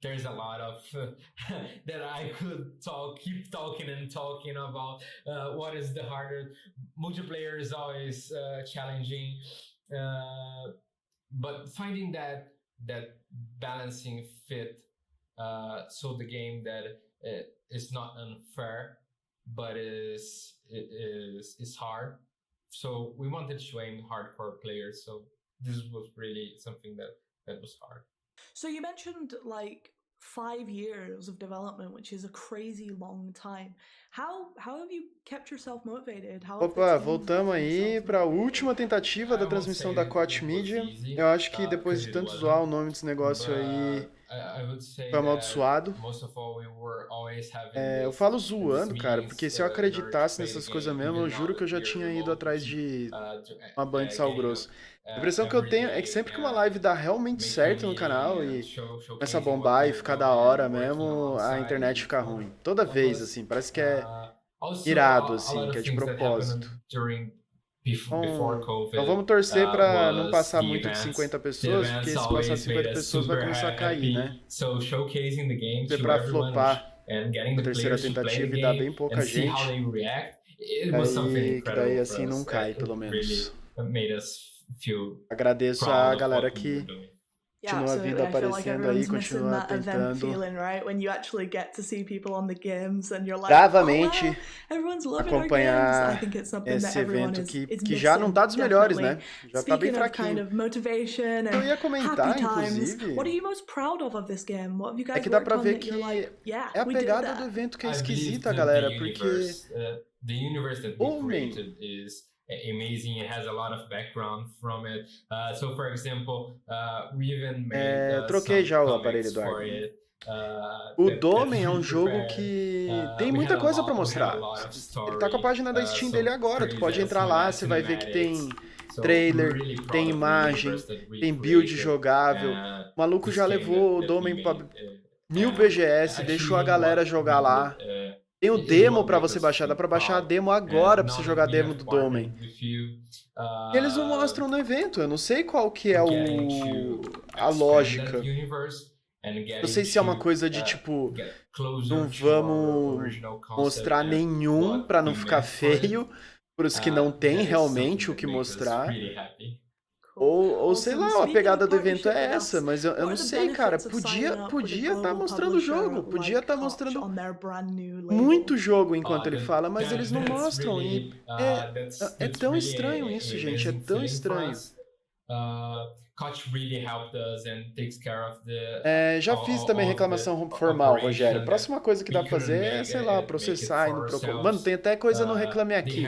There's a lot of that I could keep talking and talking about. What is the harder? Multiplayer is always challenging, but finding that balancing fit, so the game that is not unfair, but is hard. So we wanted to aim hardcore players. So this was really something that was hard. So you mentioned like 5 years of development, which is a crazy long time. How have you kept yourself motivated? Opa, voltamos aí para a última tentativa da transmissão da KOCH Media. Eu acho que depois de tanto zoar o nome desse negócio aí, foi amaldiçoado. Eu falo zoando, cara, porque se eu acreditasse nessas coisas mesmo, eu juro que eu já tinha ido atrás de uma banha de sal grosso. A impressão que eu tenho é que sempre que uma live dá realmente certo no canal e começa a bombar e ficar da hora mesmo, a internet fica ruim. Toda vez, assim, parece que é irado, assim, que é de propósito. Então vamos torcer pra não passar muito de 50 pessoas, porque se passar de 50 pessoas vai começar a cair, né? Se pra flopar a terceira tentativa e dar bem pouca gente, que daí assim não cai, pelo menos. Agradeço a galera que continua vindo aparecendo aí, continua tentando bravamente acompanhar esse evento que já não tá dos melhores, né? Já tá bem fraquinho. Eu ia comentar, inclusive, é que dá pra ver que é a pegada do evento que é esquisita, galera, porque amazing. It has a lot of background from it. So, for example, we even made troquei já o aparelho do ar. O Nome é um jogo que tem muita coisa pra mostrar. Ele tá com a página da Steam dele agora. Tu pode entrar lá, você vai ver que tem trailer, tem imagem, tem build jogável. O maluco já levou o Nome pra 1000 BGS, deixou a galera jogar lá. Tem o demo pra você baixar, dá pra baixar a demo agora pra você jogar a demo do Nome. E eles não mostram no evento, eu não sei qual que é a lógica. Não sei se é uma coisa de tipo, não vamos mostrar nenhum pra não ficar feio, pros que não tem realmente o que mostrar. Ou sei lá, a pegada do evento é essa, mas eu não sei, cara, podia estar mostrando o jogo, podia estar mostrando muito jogo enquanto ele fala, mas eles não mostram, e é tão estranho isso, gente, é tão estranho. Já fiz também reclamação formal, Rogério. Próxima coisa que dá pra fazer é, sei lá, processar e no Procon. Mano, tem até coisa no Reclame Aqui.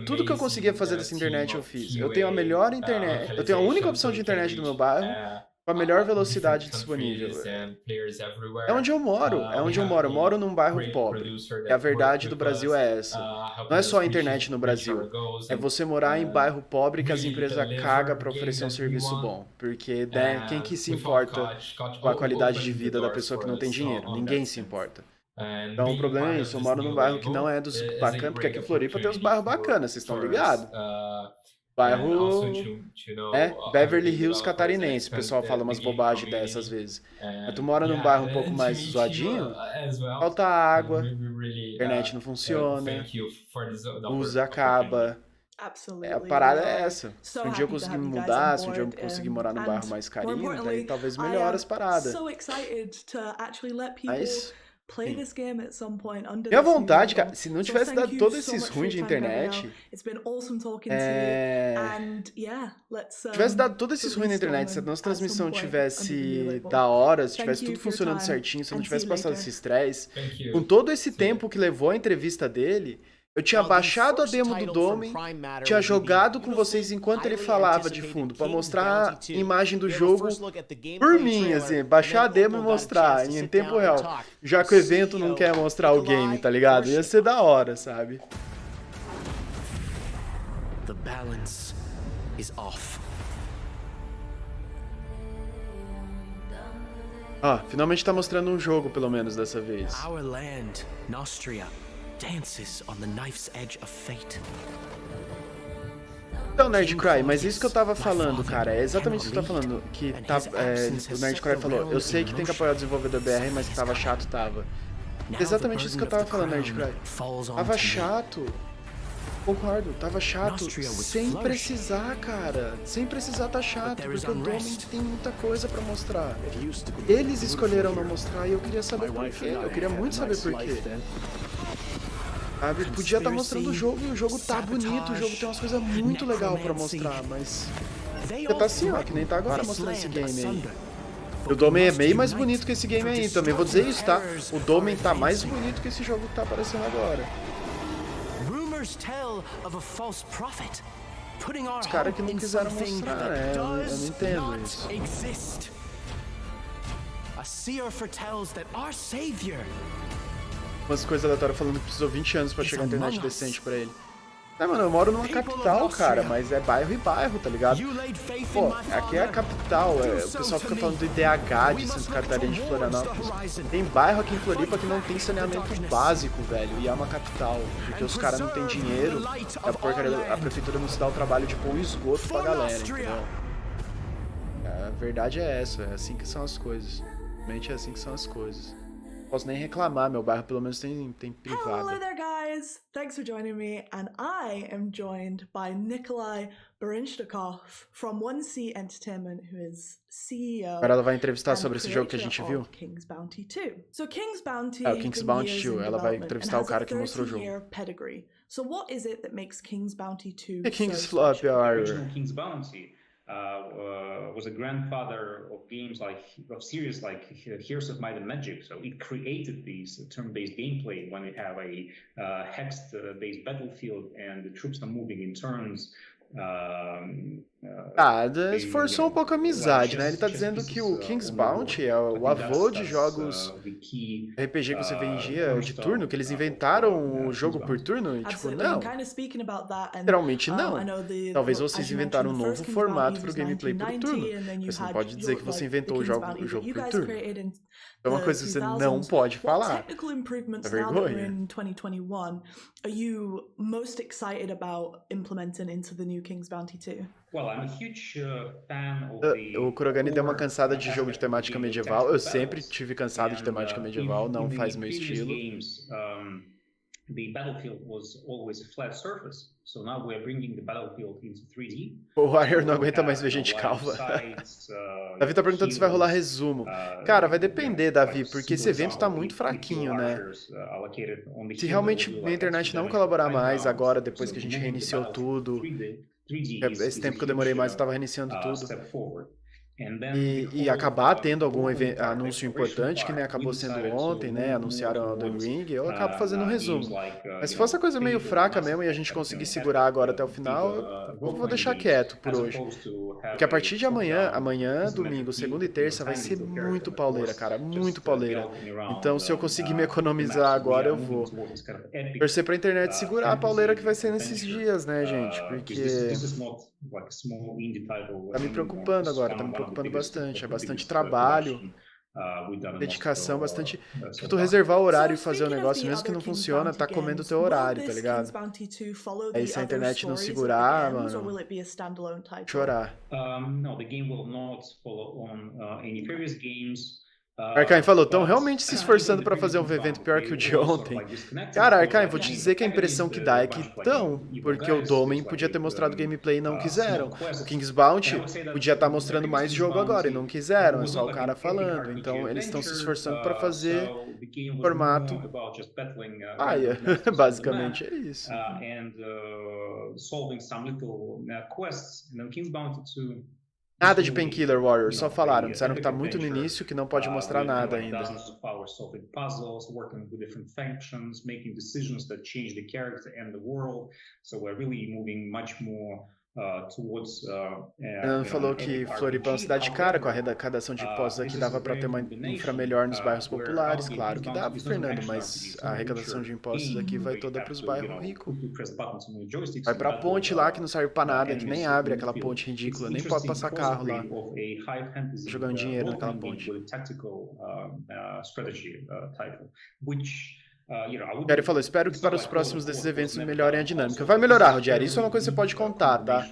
Tudo que eu conseguia fazer dessa internet eu fiz. Eu tenho a melhor internet, eu tenho a única opção de internet do meu bairro com a melhor velocidade disponível. É onde eu moro, Eu moro num bairro pobre. E a verdade do Brasil é essa. Não é só a internet no Brasil. É você morar em bairro pobre que as empresas cagam pra oferecer um serviço bom. Porque, né, quem que se importa com a qualidade de vida da pessoa que não tem dinheiro? Ninguém se importa. Então o problema é isso. Eu moro num bairro que não é dos bacanas, porque aqui em Floripa tem uns bairros bacanas, vocês estão ligados? Bairro Beverly Hills catarinense, o pessoal fala umas bobagens dessas vezes. Mas tu mora num bairro um pouco mais zoadinho, falta água, internet não funciona, luz acaba. A parada é essa. Se um dia eu conseguir me mudar, se um dia eu conseguir morar num bairro mais carinho, daí talvez melhore as paradas. Mas... Minha vontade, cara, se não tivesse dado todos esses ruins de internet, tivesse dado todos esses ruins na internet, se a nossa transmissão tivesse da hora, se tivesse tudo funcionando certinho, se eu não tivesse passado esse estresse, com todo esse tempo que levou a entrevista dele, eu tinha baixado a demo do Nome, tinha jogado com vocês enquanto ele falava de fundo, pra mostrar a imagem do jogo por mim, assim, baixar a demo e mostrar em tempo real, já que o evento não quer mostrar o game, tá ligado? Ia ser da hora, sabe? The balance is off. Finalmente tá mostrando um jogo, pelo menos dessa vez. Our land, Nostria, dances on the knife's edge of fate. Então, Nerdcry, mas isso que eu tava falando, cara, é exatamente isso que eu tô falando, que tá, o Nerdcry falou, eu sei que tem que apoiar o desenvolvedor BR, mas que tava chato, tava. Exatamente isso que eu tava falando, Nerdcry. Tava chato. Concordo, tava chato sem precisar, cara. Sem precisar tá chato, porque o Domain tem muita coisa pra mostrar. Eles escolheram não mostrar e eu queria saber por quê. Eu queria muito saber por quê. Sabe, podia estar mostrando o jogo e o jogo tá bonito, o jogo tem umas coisas muito legais pra mostrar, mas... Já tá assim, ó, que nem tá agora mostrando esse game aí. O Domain é bem mais bonito que esse game aí, também vou dizer isso, tá? O Domain tá mais bonito que esse jogo que tá aparecendo agora. Os caras que não quiseram mostrar, né? Eu não entendo isso. Umas coisas aleatórias falando que precisou 20 anos pra chegar a internet decente pra ele. É, mano, eu moro numa capital, cara, mas é bairro e bairro, tá ligado? Pô, aqui é a capital, o pessoal fica falando do IDH de Santa Catarina de Florianópolis. Tem bairro aqui em Floripa que não tem saneamento básico, velho, e é uma capital, porque os caras não têm dinheiro, a prefeitura não se dá o trabalho de pôr o esgoto pra galera, entendeu? A verdade é essa, é assim que são as coisas. Realmente é assim que são as coisas. Não posso nem reclamar, meu bairro pelo menos tem privada. Hello there, guys! Thanks for joining me, and I am joined by Nikolai Barinshtakov from 1C Entertainment, who is CEO. Agora ela vai entrevistar sobre esse jogo que a gente viu. King's Bounty 2. So King's Bounty, o King's Bounty 2, ela vai entrevistar o cara que mostrou o jogo. Pedigree. So what is it that makes King's Bounty 2 The King's Flop, original King's Bounty was a grandfather of games of series like Heroes of Might and Magic. So it created this turn-based gameplay when we have a hex-based battlefield and the troops are moving in turns. Esforçou um pouco a amizade, né? Ele tá dizendo que o King's Bounty é o avô de jogos RPG que você vendia de turno, que eles inventaram o jogo por turno e tipo, não. Literalmente não. Talvez vocês inventaram um novo formato pro gameplay por turno. Você não pode dizer que você inventou o jogo por turno. É uma coisa que você não pode falar. É vergonha. Are you most excited about implementing into the new King's Bounty 2? Well, I'm a huge fan of o Kurogane deu uma cansada de jogo de temática medieval. Eu sempre tive cansado de temática medieval, não faz meu estilo. The battlefield was always a flat surface, so now we're bringing the battlefield into 3D. O Warrior não aguenta mais ver gente calva. Davi tá perguntando se vai rolar resumo. Cara, vai depender, Davi, porque esse evento tá muito fraquinho, né? Se realmente a internet não colaborar mais agora, depois que a gente reiniciou tudo, esse tempo que eu demorei mais, eu tava reiniciando tudo. E acabar tendo algum anúncio importante, que nem acabou sendo ontem, né? Anunciaram The Ring, eu acabo fazendo um resumo. Mas se fosse a coisa meio fraca mesmo e a gente conseguir segurar agora até o final, eu vou deixar quieto por hoje. Porque a partir de amanhã, domingo, segunda e terça, vai ser muito pauleira, cara, muito pauleira. Então, se eu conseguir me economizar agora, eu vou. Torcer pra internet segurar a pauleira que vai ser nesses dias, né, gente? Porque tá me preocupando agora, tá me preocupando bastante. É bastante trabalho, dedicação, bastante... Tipo, tu reservar o horário e fazer o negócio, mesmo que não funciona, tá comendo o teu horário, tá ligado? Aí se a internet não segurar, mano, chorar. No, the game will not follow on any previous games. Arcaim falou, estão realmente se esforçando pra fazer um evento pior que o de ontem. Cara, Arcaim, vou te dizer que a impressão que dá é que estão, porque o Domain podia ter mostrado gameplay e não quiseram. O King's Bounty podia estar mostrando mais jogo agora e não quiseram, é só o cara falando. Então eles estão se esforçando pra fazer formato paia, basicamente é isso. Nada de Painkiller Warrior, só falaram. Disseram que tá muito no início, que não pode mostrar nada ainda. Fernando falou que Floripa é uma cidade cara, com a arrecadação de impostos aqui dava para ter uma infra melhor nos bairros populares. Claro que dava, Fernando, mas a arrecadação de impostos aqui vai toda para os bairros ricos. Vai para a ponte lá que não serve para nada, que nem abre aquela ponte ridícula, nem pode passar carro lá. Jogando dinheiro naquela ponte. O Jerry falou, espero que para os próximos desses eventos melhorem a dinâmica. Vai melhorar, Rogério, isso é uma coisa que você pode contar, tá?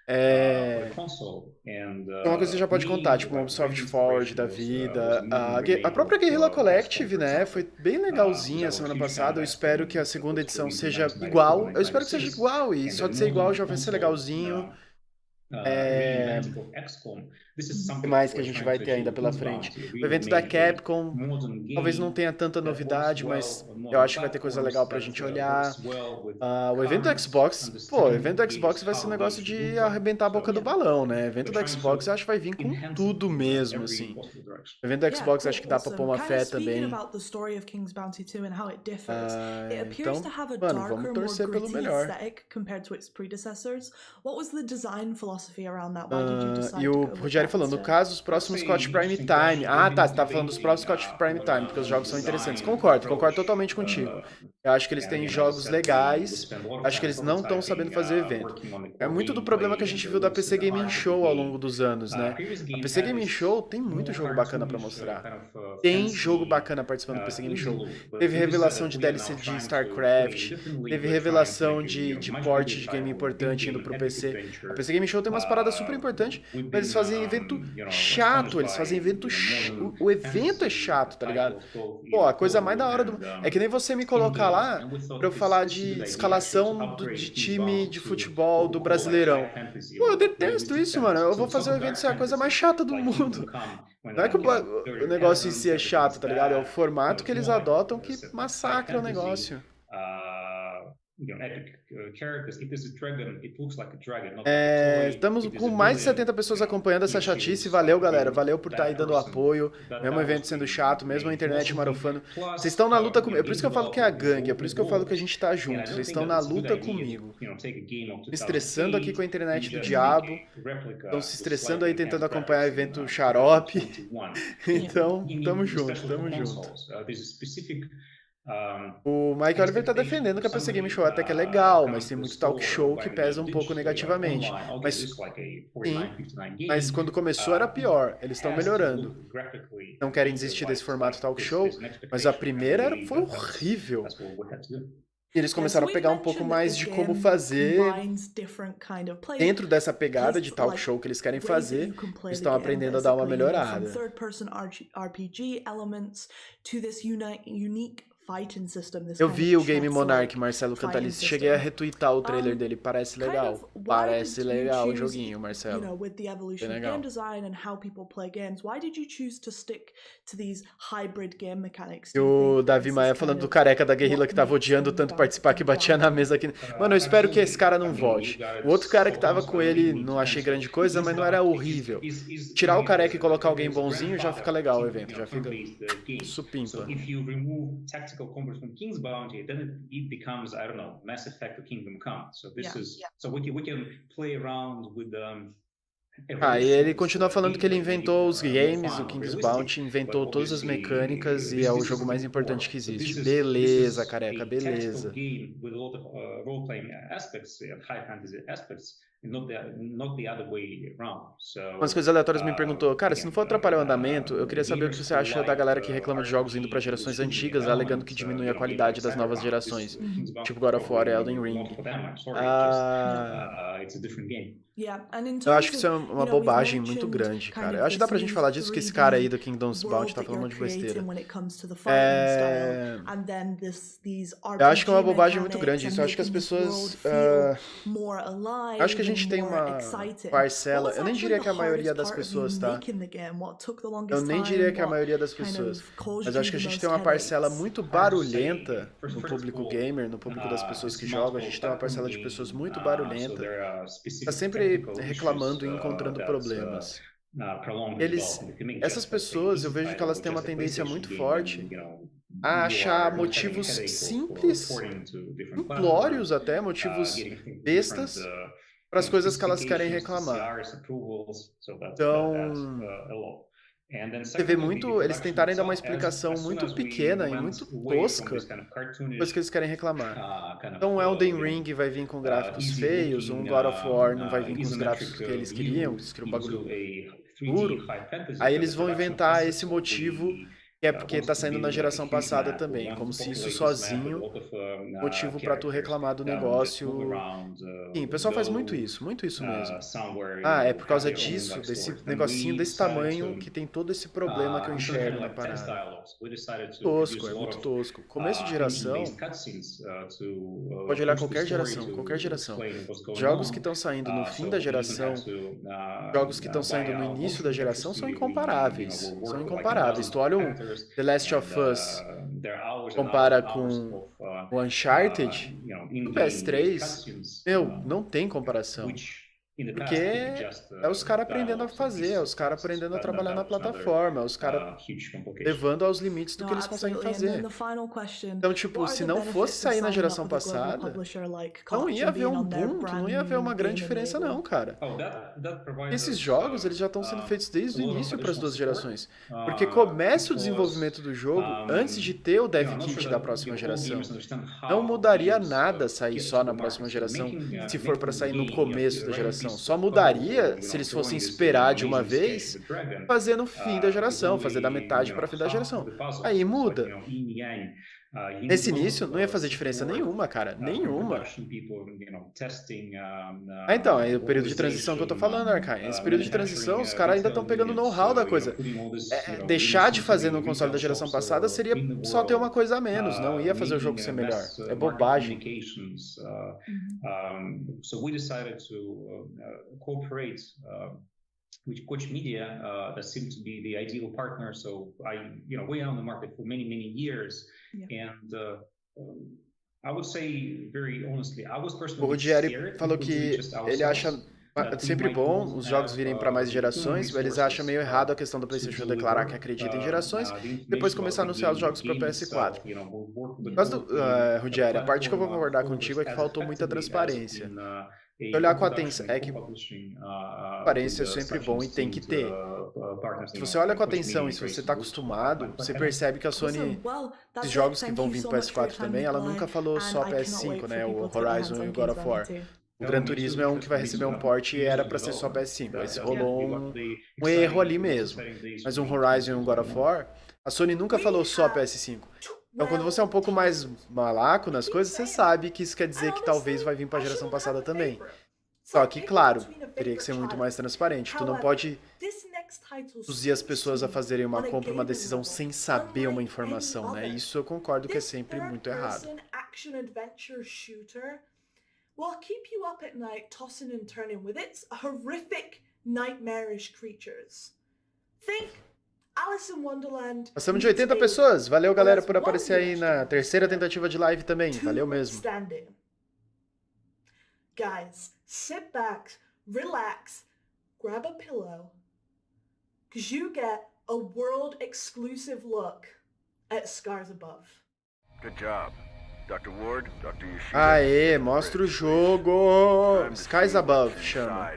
É uma coisa que você já pode contar, tipo um Ubisoft Forward da vida. A própria Guerrilla Collective, né, foi bem legalzinha semana passada. Eu espero que a segunda edição seja igual. Eu espero que seja igual, e só de ser igual já vai ser legalzinho. O que mais que a gente vai ter ainda pela frente? O evento da Capcom, talvez não tenha tanta novidade, mas eu acho que vai ter coisa legal pra gente olhar. O evento do Xbox, pô, o evento do Xbox vai ser um negócio de arrebentar a boca do balão, né? O evento do Xbox eu acho que vai vir com tudo mesmo, assim. O evento do Xbox acho que dá pra pôr uma fé também. Então, mano, vamos torcer pelo melhor. E o Rogério falou, no caso, os próximos KOCH Primetime. Ah, tá, você tá falando dos próximos KOCH Primetime, porque os jogos são interessantes. Concordo totalmente contigo. Eu acho que eles têm jogos legais, acho que eles não estão sabendo fazer evento. É muito do problema que a gente viu da PC Gaming Show ao longo dos anos, né? A PC Gaming Show tem muito jogo bacana pra mostrar. Tem jogo bacana participando do PC Gaming Show. Teve revelação de DLC de StarCraft, teve revelação de porte de game importante indo pro PC. A PC Gaming Show tem umas paradas super importantes, mas eles fazem evento chato, eles fazem evento o evento é chato, tá ligado? Pô, a coisa mais da hora do... É que nem você me colocar lá pra eu falar de escalação de time de futebol do Brasileirão. Pô, eu detesto isso, mano. Eu vou fazer o evento ser a coisa mais chata do mundo. Não é que o negócio em si é chato, tá ligado? É o formato que eles adotam que massacra o negócio. Estamos com mais de 70 pessoas acompanhando essa chatice. Valeu, galera. Valeu por estar aí dando apoio. Mesmo o evento sendo chato, mesmo a internet marofando. Vocês estão na luta comigo. É por isso que eu falo que é a gangue. É por isso que eu falo que a gente tá junto. Vocês estão na luta comigo. Me estressando aqui com a internet do diabo. Estão se estressando aí tentando acompanhar o evento xarope. Então, tamo junto, tamo junto. O Mike Oliver tá defendendo que a PC Game Show até que é legal, mas tem muito talk show que pesa um pouco negativamente. Mas, sim, mas quando começou era pior, eles estão melhorando. Não querem desistir desse formato talk show, mas a primeira foi horrível. E eles começaram a pegar um pouco mais de como fazer dentro dessa pegada de talk show que eles querem fazer, eles estão aprendendo a dar uma melhorada. Eu vi o Game Monarch, Marcelo Cantalice, cheguei a retweetar o trailer dele, parece legal. Parece legal o joguinho, Marcelo. Bem legal. E o Davi Maia falando do careca da Guerrilla que tava odiando tanto participar que batia na mesa aqui. Mano, eu espero que esse cara não volte. O outro cara que tava com ele, não achei grande coisa, mas não era horrível. Tirar o careca e colocar alguém bonzinho já fica legal o evento, já fica supimpa. Combos from King's Bounty, then it becomes, I don't know, Mass Effect or Kingdom Come. So this is so we can play around with e ele continua falando que ele inventou os games, o King's Bounty inventou todas as mecânicas e é o jogo mais importante que existe. Beleza, careca, beleza. Umas coisas aleatórias me perguntou, cara, se não for atrapalhar o andamento, eu queria saber o que você acha da galera que reclama de jogos indo para gerações antigas, alegando que diminui a qualidade das novas gerações, tipo God of War e Elden Ring. Eu acho que isso é uma bobagem muito grande, cara. Eu acho que dá pra gente falar disso, que esse cara aí do Kingdom's Bounty tá falando um monte de besteira. Eu acho que é uma bobagem muito grande isso. Eu acho que as pessoas... eu acho que a gente tem uma parcela... Eu nem diria que é a maioria das pessoas, tá? Eu nem diria que é a maioria das pessoas. Mas eu acho que a gente tem uma parcela muito barulhenta no público gamer, no público das pessoas que jogam. A gente tem uma parcela de pessoas muito barulhenta. Tá sempre reclamando e encontrando problemas. Essas pessoas, eu vejo que elas têm uma tendência muito forte a achar motivos simples, simplórios até, motivos bestas, para as coisas que elas querem reclamar. Então, você vê muito, eles tentarem dar uma explicação muito pequena e muito tosca depois que eles querem reclamar. Então, Elden Ring vai vir com gráficos feios, um God of War não vai vir com os gráficos que eles queriam um bagulho duro. Aí eles vão inventar esse motivo Que é porque tá saindo na geração passada também, como se isso sozinho motivo para tu reclamar do negócio. Sim, o pessoal faz muito isso mesmo. Ah, é por causa disso, desse negocinho desse tamanho que tem todo esse problema que eu enxergo na parada. Tosco, é muito tosco. Começo de geração, pode olhar qualquer geração. Jogos que estão saindo no fim da geração, jogos que estão saindo no início da geração são incomparáveis. Tu olha um The Last of Us, compara com o Uncharted, no PS3, não tem comparação. Porque é os caras aprendendo a fazer, é os caras aprendendo a trabalhar na plataforma, é os caras levando aos limites do que eles conseguem fazer. Então, tipo, se não fosse sair na geração passada, não ia haver um boom, não ia haver uma grande diferença não, cara. Esses jogos, eles já estão sendo feitos desde o início para as duas gerações. Porque começa o desenvolvimento do jogo antes de ter o dev kit da próxima geração. Não mudaria nada sair só na próxima geração, se for para sair no começo da geração. Só mudaria se eles fossem esperar de uma vez, fazer no fim da geração, fazer da metade para fim da geração. Aí muda. Nesse início não ia fazer diferença nenhuma, cara, nenhuma. Então, é o período de transição que eu tô falando, Arkai. Nesse período de transição, os caras ainda estão pegando o know-how da coisa. Deixar de fazer no console da geração passada seria só ter uma coisa a menos, não ia fazer o jogo ser melhor. É bobagem. So we decided to cooperate with KOCH Media, that seemed to be the ideal partner. So we are on the market for many years, and I would say very honestly, I was personally O Ruggieri falou que ele acha sempre bom os jogos virem para mais gerações, mas eles acham meio errado a questão do PlayStation declarar que acredita em gerações e depois começar a anunciar os jogos para PS4. Mas, Ruggieri, a parte que eu vou concordar contigo é que faltou muita transparência. Se olhar com atenção, é que transparência é sempre bom e tem que ter. Se você olha com atenção e se você está acostumado, você percebe que a Sony, esses jogos que vão vir para PS4 também, ela nunca falou só PS5, né? O Horizon e o God of War. O Gran Turismo é um que vai receber um port e era para ser só PS5. Esse rolou um erro ali mesmo. Mas um Horizon e um God of War, a Sony nunca falou só PS5. Então, quando você é um pouco mais malaco nas coisas, você sabe que isso quer dizer que talvez vai vir para a geração passada também. Só que, claro, teria que ser muito mais transparente. Tu não pode induzir as pessoas a fazerem uma compra, uma decisão sem saber uma informação, né? Isso eu concordo que é sempre muito errado. Will keep you up at night tossing and turning with its horrific, nightmarish creatures. Think Alice in Wonderland. Passamos de 80 pessoas. Valeu, galera, por aparecer aí na terceira tentativa de live também. Valeu mesmo. Guys, sit back, relax, grab a pillow, because you get a world exclusive look at Scars Above. Good job. Dr. Ward, Dr. Yoshida. Aê, mostra o jogo! Skies Above, chama.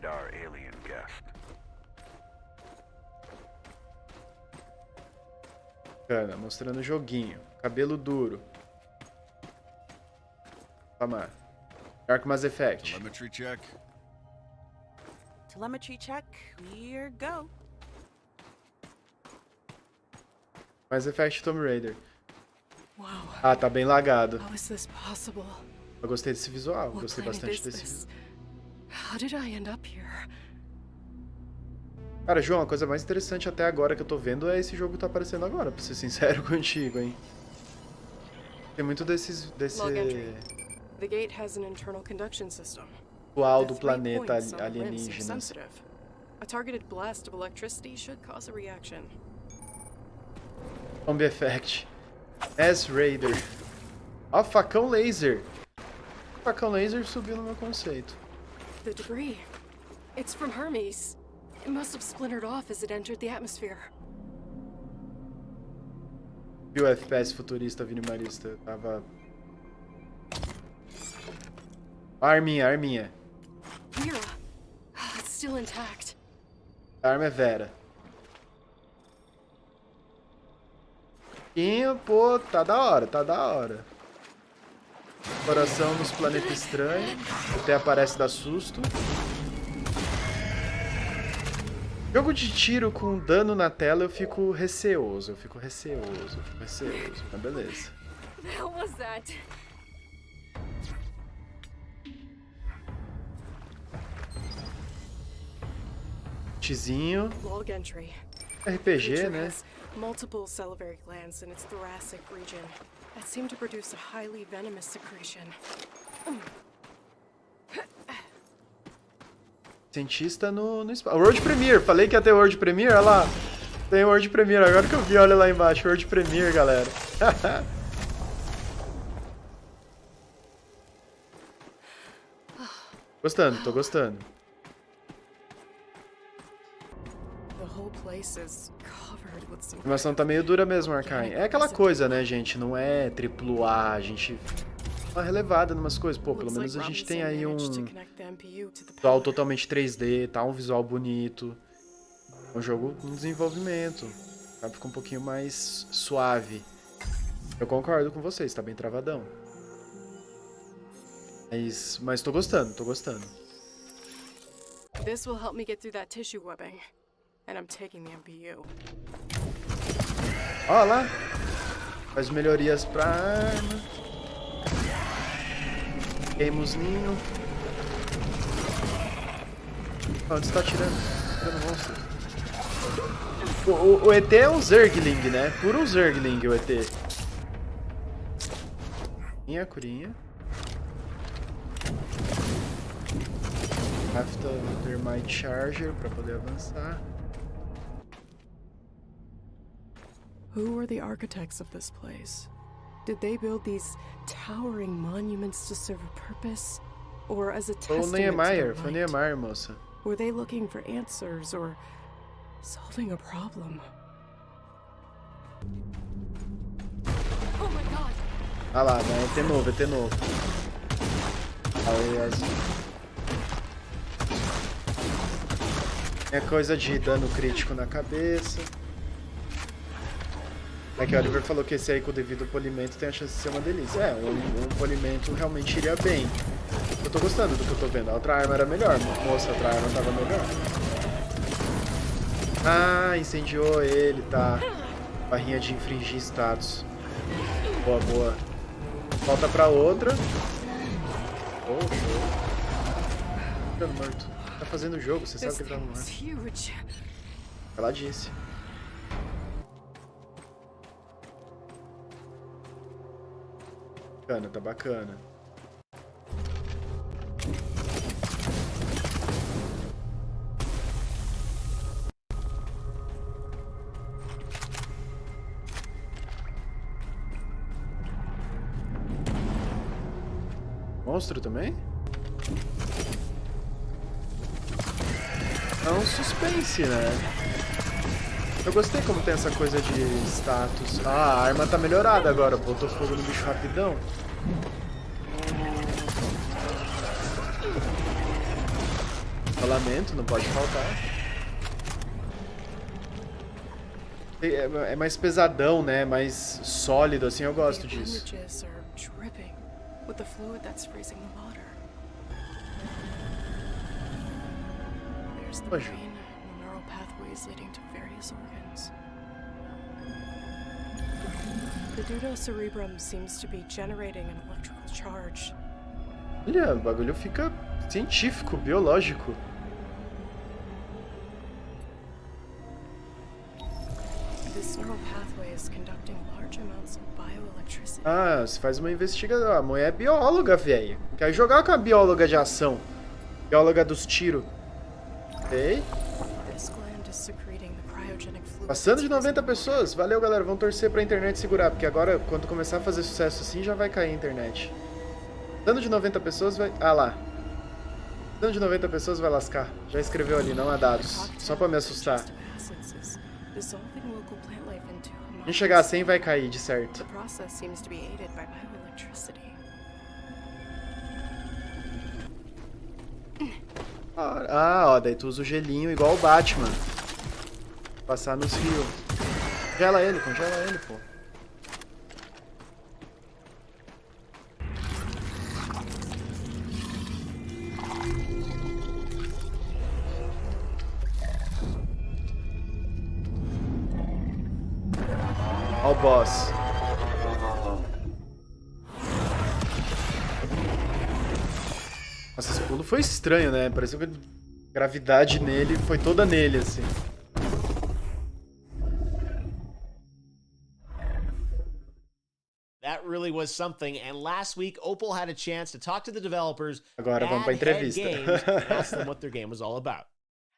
Bacana, mostrando o joguinho. Cabelo duro. Vamos lá. Dark Mass Effect. Telemetry check. Telemetry check. Here go. Mass Effect Tomb Raider. Wow. Ah, tá bem lagado. How is this possible? Eu gostei desse visual, gostei bastante desse visual. How did I end up here? Cara, João, a coisa mais interessante até agora que eu tô vendo é esse jogo que tá aparecendo agora, pra ser sincero contigo, hein. Tem muito desse The gate has an internal conduction system. Visual do planeta alienígena. A targeted blast of electricity should cause a reaction. Zombie Effect. S-Raider. Ó, facão laser. O facão laser subiu no meu conceito. The debris. It's from Hermes. It must have splintered off as it entered the atmosphere. E o FPS futurista minimalista tava... Arminha. Vera. It's still intact. A arma é Vera. Pô, tá da hora. Coração nos planetas estranhos. Até aparece dar susto. Jogo de tiro com dano na tela eu fico receoso. Mas beleza. What the hell was that? Tizinho. Log entry. RPG, Creature né? has multiple salivary glands in its thoracic region that seem to produce a highly venomous secretion. Cientista no espaço. World Premiere. Falei que ia ter World Premiere. Olha lá. Tem World Premiere. Agora que eu vi, olha lá embaixo. World Premiere, galera. Gostando, tô gostando. A animação tá meio dura mesmo, Arcane. É aquela coisa, né, gente? Não é AAA, a gente... Uma relevada em umas coisas. Pô, pelo menos a gente tem aí um visual totalmente 3D, tá? Um visual bonito. É um jogo com desenvolvimento. Sabe? Fica um pouquinho mais suave. Eu concordo com vocês, tá bem travadão. Mas tô gostando, tô gostando. This will help me get through that tissue webbing. And I'm taking the MPU. Ó lá. Faz melhorias pra arma. Temos ninho. Onde você tá atirando? Atirando monstro. O ET é um Zergling, né? Puro Zergling o ET. Curinha. After Thermite Charger pra poder avançar. Who are the architects of this place? Did they build these towering monuments to serve a purpose? Or as a testament to the light? Foi Niemeyer, moça. Were they looking for answers or solving a problem? Oh my god! Ah lá, né? ET novo. Aliás. É coisa de dano crítico na cabeça. É que o Oliver falou que esse aí com o devido polimento tem a chance de ser uma delícia. É, um polimento realmente iria bem. Eu tô gostando do que eu tô vendo. A outra arma era melhor. Moça, a outra arma tava melhor. Ah, incendiou ele, tá. Barrinha de infringir status. Boa. Volta pra outra. Oh, show. Ficando morto. Tá fazendo o jogo, você sabe que ele tá arrumando. Ela disse. Bacana, tá bacana. Monstro também? É um suspense, né? Eu gostei como tem essa coisa de status. Ah, a arma tá melhorada agora. Botou fogo no bicho rapidão. Rolamento, não pode faltar. É mais pesadão, né? Mais sólido, assim, eu gosto disso. Hoje. Leading to various organs. The pseudocerebrum seems to be generating an electrical charge. Olha, o bagulho fica científico, biológico. This neural pathway is conducting large amounts of bioelectricity. Ah, você faz uma investigação. A mulher é bióloga, velho. Quer jogar com a bióloga de ação. Bióloga dos tiros. Ei? Passando de 90 pessoas. Valeu, galera. Vamos torcer pra internet segurar. Porque agora, quando começar a fazer sucesso assim, já vai cair a internet. Passando de 90 pessoas vai... Ah lá. Passando de 90 pessoas vai lascar. Já escreveu ali, não há dados. Só pra me assustar. Se chegar a 100 vai cair, de certo. Ah, ó. Daí tu usa o gelinho igual o Batman. Passar nos rios. Congela ele, pô. Ó o boss. Nossa, esse pulo foi estranho, né? Pareceu que a gravidade nele foi toda nele, assim. That really was something, and last week Opal had a chance to talk to the developers Agora vamos pra at Head entrevista. Games and ask them what their game was all about.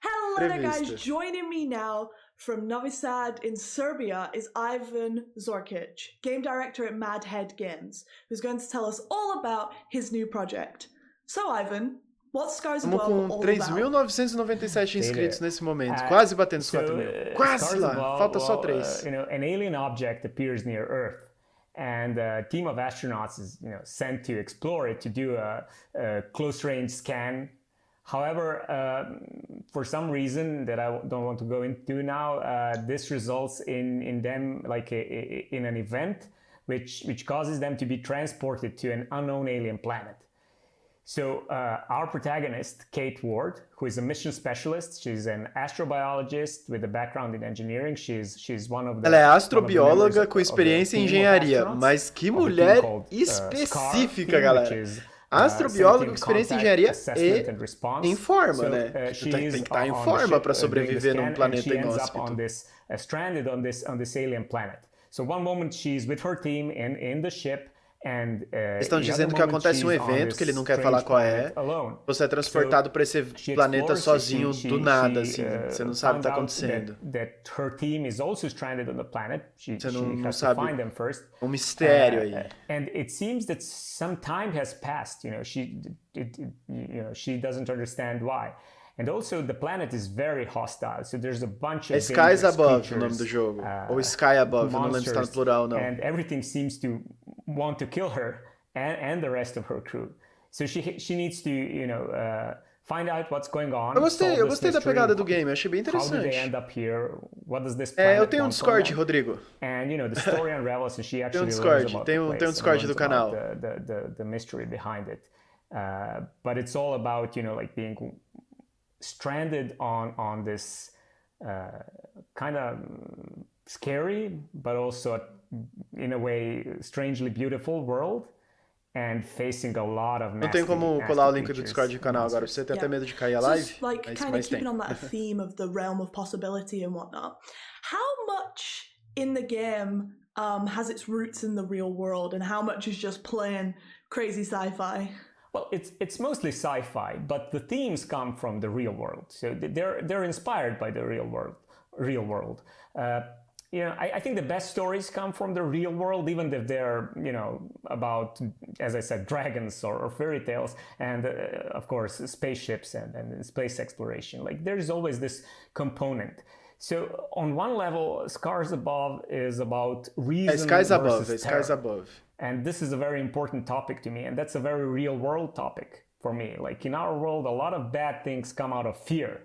Hello there, guys. Joining me now from Novi Sad in Serbia is Ivan Zorkic, game director at Mad Head Games, who's going to tell us all about his new project. So, Ivan, what's Scars Estamos Above com all 3.997 inscritos nesse momento, quase batendo os 4.000. Quase lá, falta só 3. An alien object appears near Earth, and a team of astronauts is sent to explore it to do a close-range scan. However, for some reason that I don't want to go into now, this results in them in an event which causes them to be transported to an unknown alien planet. So our protagonist, Kate Ward, who is a mission specialist, she's an astrobiologist with a background in engineering. She's one of the. Ela é astrobióloga com experiência em engenharia, mas que mulher específica, galera. Astrobiólogo com experiência em engenharia e em forma, né? Tem que estar em forma para sobreviver num planeta inóspito. Stranded on this alien planet. So one moment she's with her team in the ship. Estão dizendo que acontece um evento que ele não quer falar qual é. Você é transportado para esse planeta sozinho do nada, assim. Você não sabe o que está acontecendo. Você não sabe. Um mistério aí. And it seems that some time has passed. She doesn't understand why. And also the planet is very hostile, so there's a bunch of Skies Above, o nome do jogo. Ou Sky Above, eu não lembro se está no plural, não. And everything seems to want to kill her and the rest of her crew. So she needs to, find out what's going on. Eu gostei da pegada do game, achei bem interessante. How did they end up here? What does this planet eu tenho um Discord, Rodrigo. And the story unravels, and she actually tem um Discord do canal. The mystery behind it. But it's all about, being stranded on this kind of scary, but also in a way strangely beautiful world, and facing a lot of Não tem como colar o link do Discord do canal agora. Você tem até medo de cair a live? So kind of keeping on that theme of the realm of possibility and whatnot. How much in the game has its roots in the real world, and how much is just plain crazy sci-fi? Well, it's mostly sci-fi, but the themes come from the real world. So they're inspired by the real world. I think the best stories come from the real world, even if they're about, as I said, dragons or fairy tales, and of course spaceships and space exploration. Like there's always this component. So on one level, Scars Above is about reason Skies versus terror. Skies Above. And this is a very important topic to me, and that's a very real world topic for me. Like in our world, a lot of bad things come out of fear.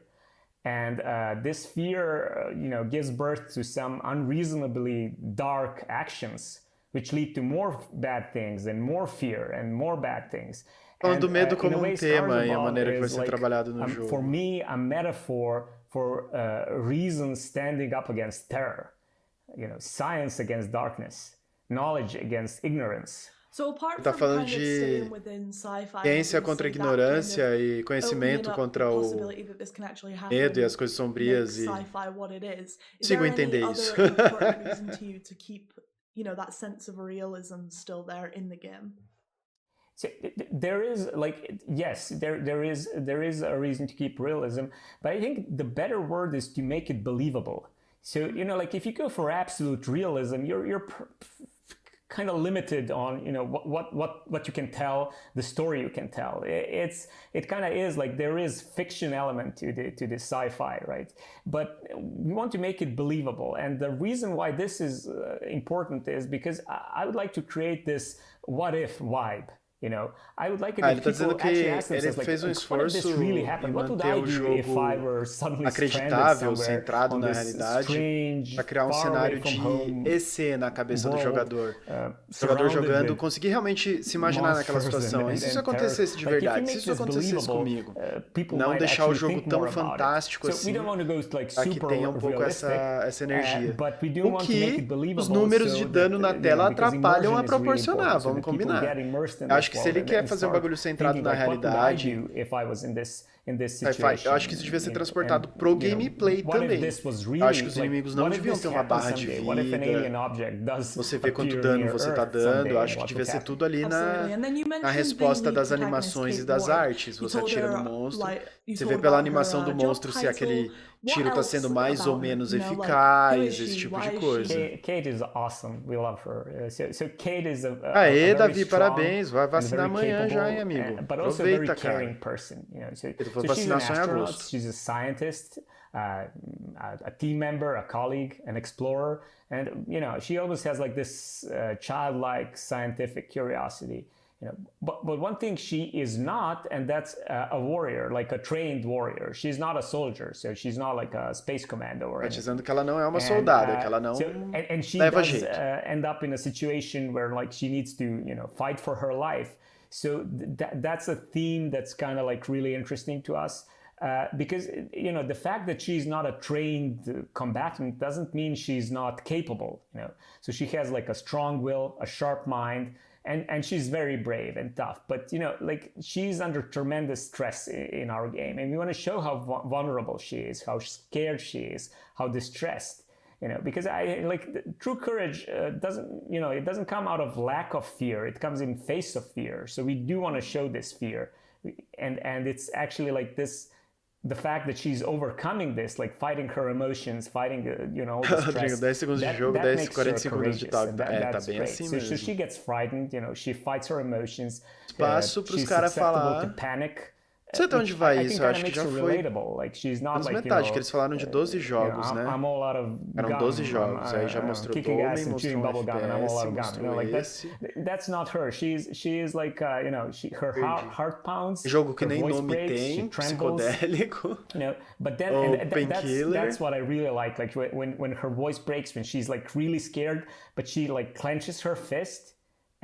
And this fear, gives birth to some unreasonably dark actions, which lead to more bad things and more fear and more bad things. Falando do medo como tema e a maneira que vai ser trabalhado no jogo. For me, a metaphor for reason standing up against terror. Science against darkness. Knowledge against ignorance. Está falando de ciência contra a ignorância e conhecimento contra o medo e as coisas sombrias e consigo entender isso. So there is there is a reason to keep realism, but I think the better word is to make it believable. So if you go for absolute realism, you're kind of limited on what you can tell, the story you can tell. It kind of is like there is fiction element to the sci-fi, right? But we want to make it believable, and the reason why this is important is because I would like to create this what if vibe. You know, I would like it ele if tá people dizendo que actually ask ele themselves, like, fez um what if esforço this really em happened? What would manter I o do if I jogo were suddenly stranded acreditável, somewhere centrado on na this realidade, strange, para criar um far away cenário from de home EC na cabeça do world, jogador. O jogador surrounded jogando, with conseguir realmente se imaginar naquela monsters situação. E se isso and terror. acontecesse de Like, if you verdade? make Se isso this acontecesse believable, comigo, people não might deixar o actually jogo think tão more about it. fantástico So we don't want to go like para que super tenha um pouco realistic, essa energia. but we do O want to make it que believable os números de so dano that, na tela because atrapalham a immersion is really proporcionar, important, so vamos that people combinar. get immersed in Eu acho this que se ele world quer and fazer um start bagulho centrado thinking, na like, what would I realidade, do if I was in this situation? eu acho que isso devia ser And, transportado pro gameplay what if também. this was Eu really, acho que os inimigos não what if deviam this ter uma happens barra de someday? What if an alien vida. object does Você vê quanto appear dano near você tá Earth dando. someday? Eu acho que What devia would ser happen? tudo ali Absolutely. And then you na mentioned resposta the das protagonist, animações e Kate das Ward. artes. You Você told atira her, no monstro. like, you Você told vê pela about animação her do job monstro se title. aquele What tiro tá else sendo mais ou about her? menos You know, like, who eficaz, is she? esse tipo Why de is coisa. she? Kate is awesome. We love her. So Kate is a Aê, very Davi, strong parabéns. Vai and vacinar very amanhã já, hein, capable, amigo? but also a very Aproveita, caring cara. person. You know, so Vou she's an vacinar só em astronaut. agosto. She's a scientist, a team member, a colleague, an explorer, and you know she always has like this childlike scientific curiosity. You know, but one thing she is not, and that's a warrior, like a trained warrior. She's not a soldier, so she's not like a space commando or Tá anything. dizendo que ela não é uma soldada, que ela não and she leva does jeito. end up in a situation where like she needs to, you know, fight for her life. So that's a theme that's kind of like really interesting to us. Because, you know, the fact that she's not a trained combatant doesn't mean she's not capable, you know. So she has like a strong will, a sharp mind, and she's very brave and tough. But, you know, like she's under tremendous stress in our game. And we want to show how vulnerable she is, how scared she is, how distressed. You know, because true courage doesn't, you know, it doesn't come out of lack of fear. It comes in face of fear. So we do want to show this fear, and it's actually like this, the fact that she's overcoming this, like fighting her emotions, fighting, you know, the stress. Rodrigo, 10 segundos de jogo, 40 segundos de talk. Tá bem assim mesmo. So she gets frightened, you know, she fights her emotions. Espaço pros caras falar. To panic. Não sei até onde vai isso, eu acho que já foi like she's not menos like, metade, que eles falaram de 12 jogos, you know, né? I'm all out of Eram 12 jogos, aí já mostrou Dome, mostrou um FPS, mostrou esse. That's not her. She is like, you know, her heart pounds. Jogo que her nem voice nome breaks, tem, she trembles, psicodélico. You know, but then that's what I really like when her voice breaks, when she's like really scared, but she like clenches her fist.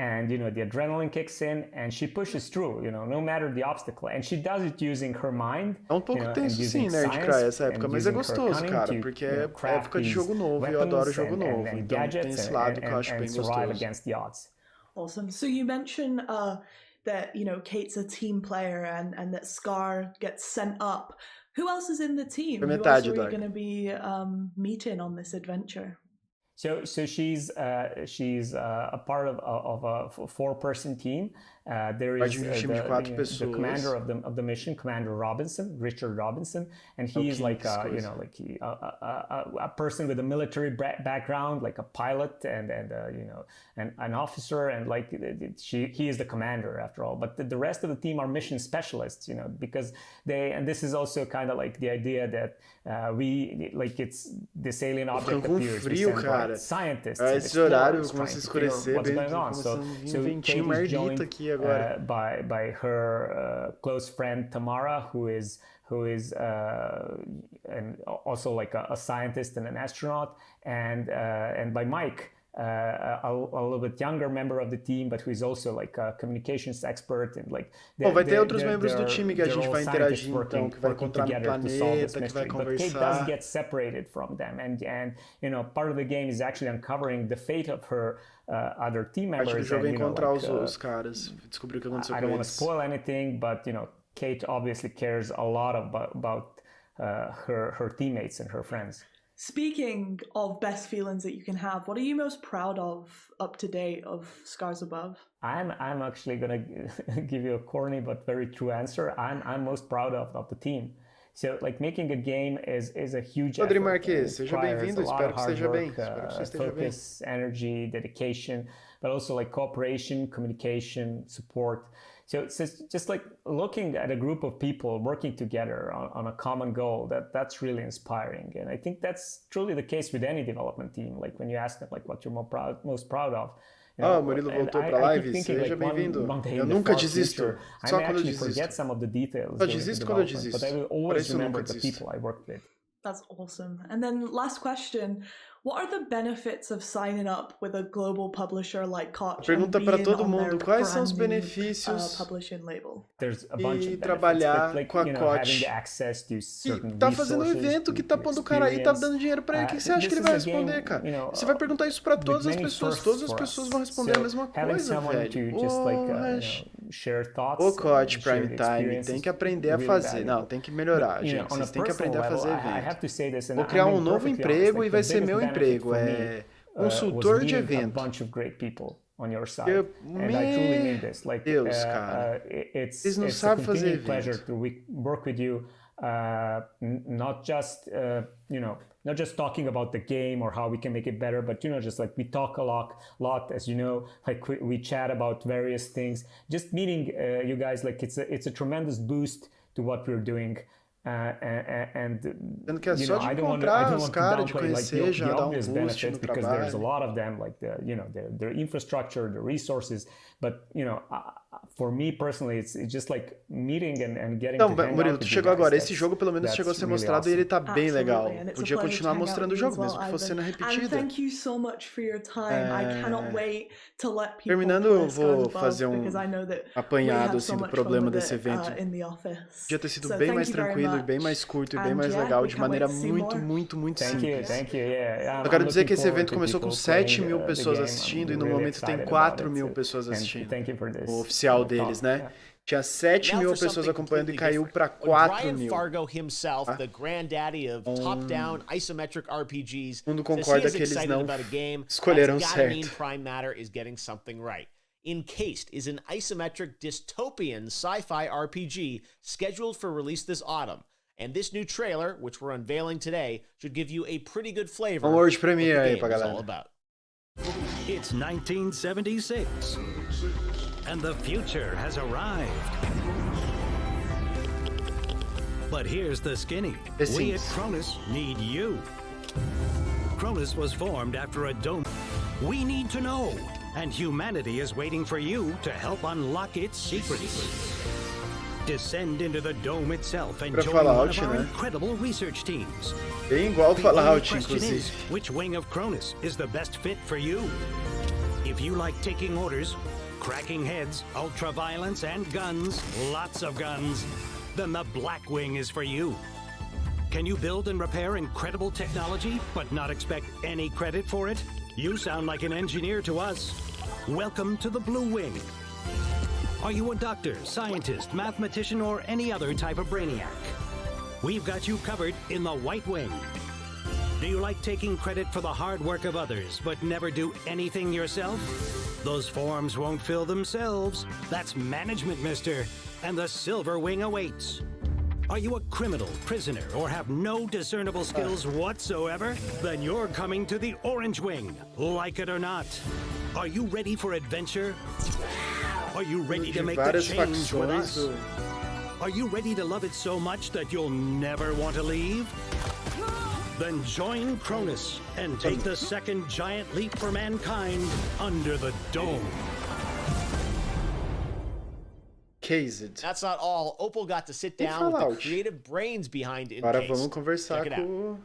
And, you know, the adrenaline kicks in and she pushes through, you know, no matter the obstacle. And she does it using her mind. É um pouco tenso sim, Nerdcry, essa época, mas é gostoso, cara, porque é época de jogo novo e eu adoro jogo novo. Então tem esse lado que eu acho bem gostoso. Awesome. So you mentioned that, you know, Kate's a team player and that Scar gets sent up. Who else is in the team? Who else are you going to be meeting on this adventure? So she's a part of a 4-person team. There is the commander of the mission, Commander Robinson, Richard Robinson, and he's like you know, like a person with a military background, like a pilot and you know, an officer, and like he is the commander after all. But the rest of the team are mission specialists, you know, because this is also kind of like the idea that we like it's this alien object appears. Frio, cara. Scientists. Esse horário começa a escurecer, bem, começando a vir um ventinho mardito aqui agora. By her close friend Tamara, who is and also like a scientist and an astronaut, and by Mike, a little bit younger member of the team, but who is also like a communications expert and like. Vai ter outros membros do time que a gente vai interagir então, que vai encontrar no planeta, que vai conversar. But Kate does get separated from them, and you know, part of the game is actually uncovering the fate of her other team members. Acho que o jogo é encontrar os caras, descobrir o que aconteceu com eles. I don't want to spoil anything, but you know, Kate obviously cares a lot about her teammates and her friends. Speaking of best feelings that you can have, what are you most proud of up to date of Scars Above? I'm actually gonna give you a corny but very true answer. I'm most proud of the team. So like making a game is a huge Rodrigo effort. Marques, seja bem-vindo. Espero que esteja bem. Focus, energy, dedication, but also like cooperation, communication, support. So it's just like looking at a group of people working together on a common goal, that's really inspiring. And I think that's truly the case with any development team. Like when you ask them like what you're most proud of, O Murilo voltou para a live, seja bem-vindo. Eu nunca desisto, só quando eu desisto. Só desisto quando eu desisto. Para isso eu nunca desisto. That's awesome. And then last question, what are the benefits of signing up with a global publisher like KOCH? Pergunta para todo mundo quais são os benefícios de trabalhar com a KOCH. E tá fazendo um evento que tá pondo o cara aí, tá dando dinheiro para ele. O que você acha que ele vai responder, cara? Você vai perguntar isso para todas as pessoas vão responder a mesma coisa, velho. O KOCH Primetime tem que aprender a fazer. Não, tem que melhorar, gente. Vocês têm que aprender a fazer evento. Vou criar um novo emprego e vai ser meu emprego. É consultor de evento. Deus, cara. Eles não sabem fazer evento. Not just talking about the game or how we can make it better, but just like we talk a lot, as you know, like we chat about various things. Just meeting you guys, like it's a tremendous boost to what we're doing. Sendo que é só de encontrar os caras, de conhecer, já dá boost no because trabalho. There's a lot of them, like their infrastructure, the resources, but for me personally, it's just like meeting and getting. Então, Murilo, tu chegou agora. Esse jogo pelo menos chegou a ser mostrado e ele tá bem legal. Podia continuar mostrando o jogo mesmo que fosse sendo repetido. Terminando, eu vou fazer um apanhado assim do problema desse evento. Podia ter sido bem mais tranquilo, bem mais curto e bem mais legal, de maneira muito simples. Eu quero dizer que esse evento começou com 7.000 pessoas assistindo e no momento tem 4.000 pessoas assistindo. O oficial deles, né? Tinha 7.000 pessoas acompanhando e caiu para 4.000. Fargo himself, the granddaddy of top-down isometric RPGs, mundo concorda que eles não escolheram certo. Prime matter is getting something right. Encased is an isometric dystopian sci-fi RPG scheduled for release this autumn. And this new trailer, which we're unveiling today, should give you a pretty good flavor of what the game is all about. It's 1976, and the future has arrived. But here's the skinny. We at Cronus need you. Cronus was formed after a dome. We need to know, and humanity is waiting for you to help unlock its secrets. Descend into the dome itself and join one of our incredible research teams. Bem igual Fallout, inclusive. Which wing of Cronus is the best fit for you? If you like taking orders, cracking heads, ultra-violence, and guns, lots of guns, then the Black Wing is for you. Can you build and repair incredible technology, but not expect any credit for it? You sound like an engineer to us. Welcome to the Blue Wing. Are you a doctor, scientist, mathematician, or any other type of brainiac? We've got you covered in the White Wing. Do you like taking credit for the hard work of others, but never do anything yourself? Those forms won't fill themselves. That's management, mister. And the Silver Wing awaits. Are you a criminal, prisoner, or have no discernible skills whatsoever? Then you're coming to the Orange Wing, like it or not. Are you ready for adventure? Are you ready to make the change with us? Are you ready to love it so much that you'll never want to leave? Then join Cronus and take the second giant leap for mankind under the dome. Cased. That's not all. Opal got to sit down with the creative brains behind Encased. Agora vamos conversar com...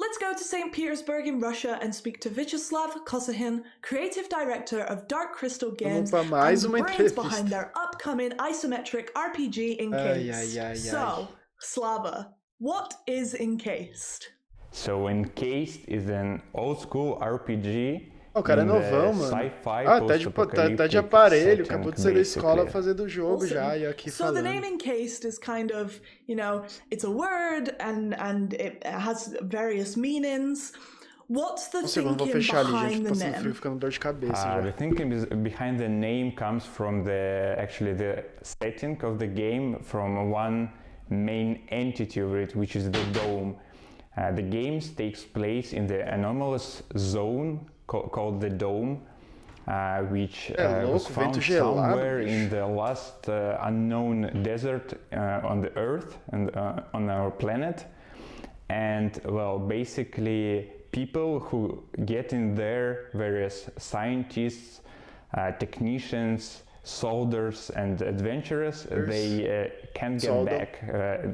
Let's go to St. Petersburg in Russia and speak to Vyacheslav Kosahin, creative director of Dark Crystal Games, and the brains behind their upcoming isometric RPG Encased. So, Slava, what is Encased? So Encased is an old-school RPG. O cara é novão, mano. Tá de aparelho, acabou de sair da escola fazendo o jogo já, e aqui falando. So the name Encased is kind of, it's a word and it has various meanings. What's the thinking behind the name? Frio, ficando dor de cabeça já. The thinking behind the name comes from the setting of the game, from one main entity of it, which is the dome. The game takes place in the anomalous zone called the Dome, which was found somewhere in the last unknown desert on the Earth and on our planet. And well, basically people who get in there, various scientists, technicians, soldiers and adventurers, they can't get back.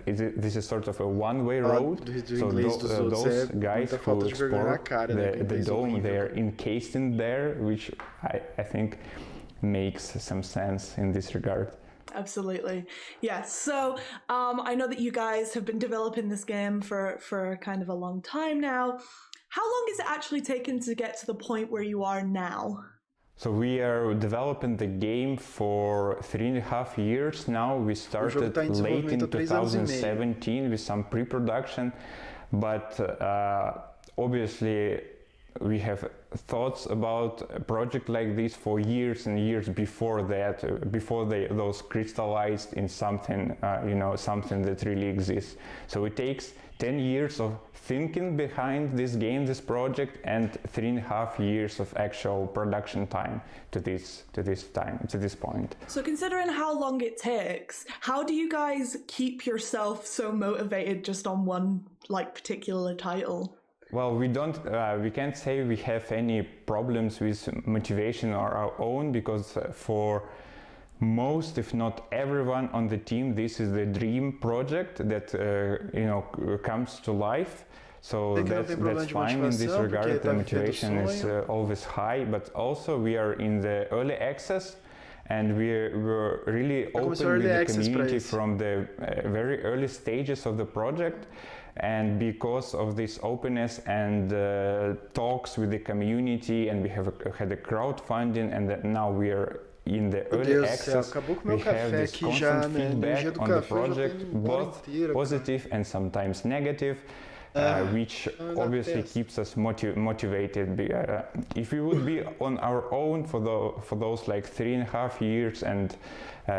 This is sort of a one-way road. So those guys who explore the dome, they're encased in there, which I think makes some sense in this regard. Absolutely. Yes. So I know that you guys have been developing this game for kind of a long time now. How long has it actually taken to get to the point where you are now? So we are developing the game for 3.5 years now. We started late in 2017 with some pre-production, but obviously we have thoughts about a project like this for years and years before that, before those crystallized in something, something that really exists. So it takes 10 years of thinking behind this game, this project, and 3.5 years of actual production time to this point. So considering how long it takes, how do you guys keep yourself so motivated just on one particular title? Well, we can't say we have any problems with motivation on our own, because for most, if not everyone on the team, this is the dream project that comes to life. So that's fine in this regard. The motivation is always high, but also we are in the early access, and we're really open with the community from the very early stages of the project. And because of this openness and talks with the community, and we have had a crowdfunding, and now we are in the early access, we have this constant feedback on the project, both positive and sometimes negative, which obviously keeps us motivated. If we would be on our own for those 3.5 years and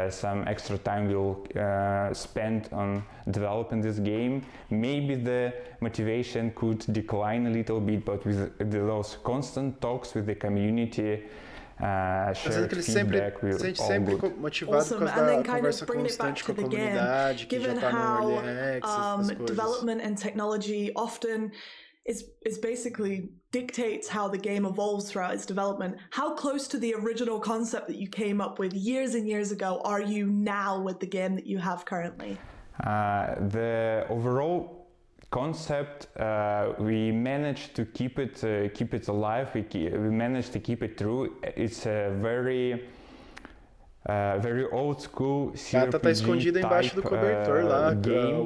some extra time we'll spend on developing this game, maybe the motivation could decline a little bit, but with those constant talks with the community, shared feedback, we're all good. Awesome. And then kind of bringing it back to the game, given how development and technology often is basically dictates how the game evolves throughout its development. How close to the original concept that you came up with years and years ago are you now with the game that you have currently? The overall concept, we managed to keep it alive. We managed to keep it true. It's a very old school CRPG type game,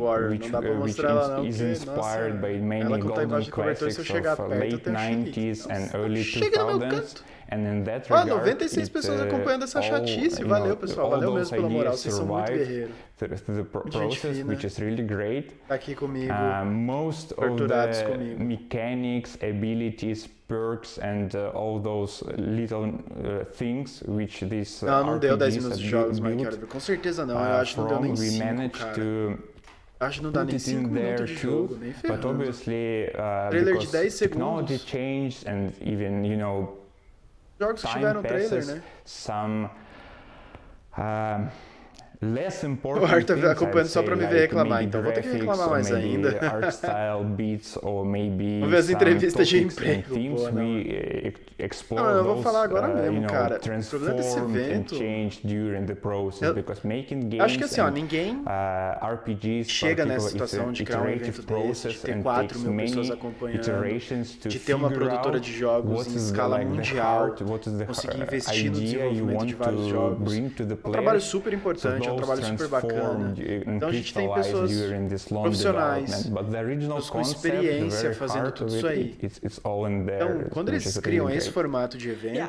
which is inspired by many golden classics of late 90s and early 2000s. And in that regard, 96 pessoas acompanhando essa chatice. Valeu, pessoal. Valeu mesmo pela moral. Vocês são muito guerreiros. The process, which is really great. Aqui comigo. Most of the mechanics, abilities, perks, and all those little things which this não deu 10 RPGs minutos de jogos, mas quero ver. Com certeza não. Eu acho que não deu nem 5, cara. Acho que não dá nem 5 minutos de jogo, nem ferrando. But obviously, trailer de 10 technology segundos. changed, and even, Jogos que tiveram trailer, né? Some less important o Arthur tá acompanhando só pra me ver reclamar, maybe então vou ter que reclamar mais ainda. Art style beats, or maybe vamos ver as entrevistas de emprego. Themes we explore eu vou falar agora mesmo, cara. O problema desse evento, during the process, because making games, acho que assim, ninguém RPGs chega nessa situação de criar um evento desse, de ter 4 mil pessoas acompanhando, de ter uma produtora de jogos em escala mundial, conseguir investir no desenvolvimento de vários jogos. É um trabalho super importante, é um trabalho super bacana. Então a gente tem pessoas profissionais, pessoas com experiência fazendo tudo isso aí. Então, quando eles criam esse formato de evento,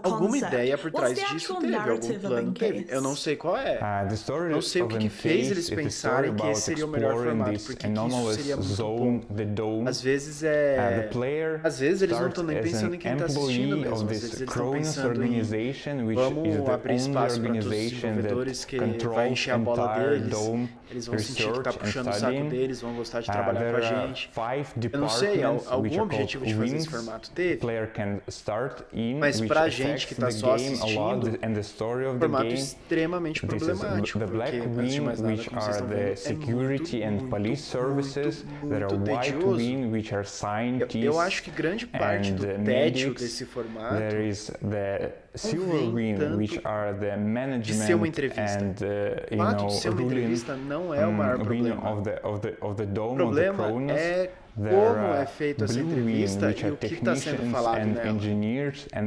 alguma ideia por trás disso teve, algum plano teve. Eu não sei qual é. Não sei o que fez eles pensarem que esse seria o melhor formato, porque isso seria muito bom. Às vezes eles não estão nem pensando em quem está assistindo mesmo. Às vezes eles estão pensando em vamos abrir espaço para todos os desenvolvedores jogadores que vai encher a bola deles, eles vão sentir que tá puxando o saco deles, vão gostar de trabalhar com a gente. Eu não sei, algum objetivo de fazer esse formato teve, mas pra gente que tá só assistindo, é um formato extremamente problemático, porque, antes de mais nada, como vocês estão vendo, muito tedioso. Eu acho que grande parte do tédio desse formato vem tanto de ser uma entrevista. O fato de ser uma entrevista não é o maior problema. O problema é como é feita essa entrevista e o que está sendo falado nela.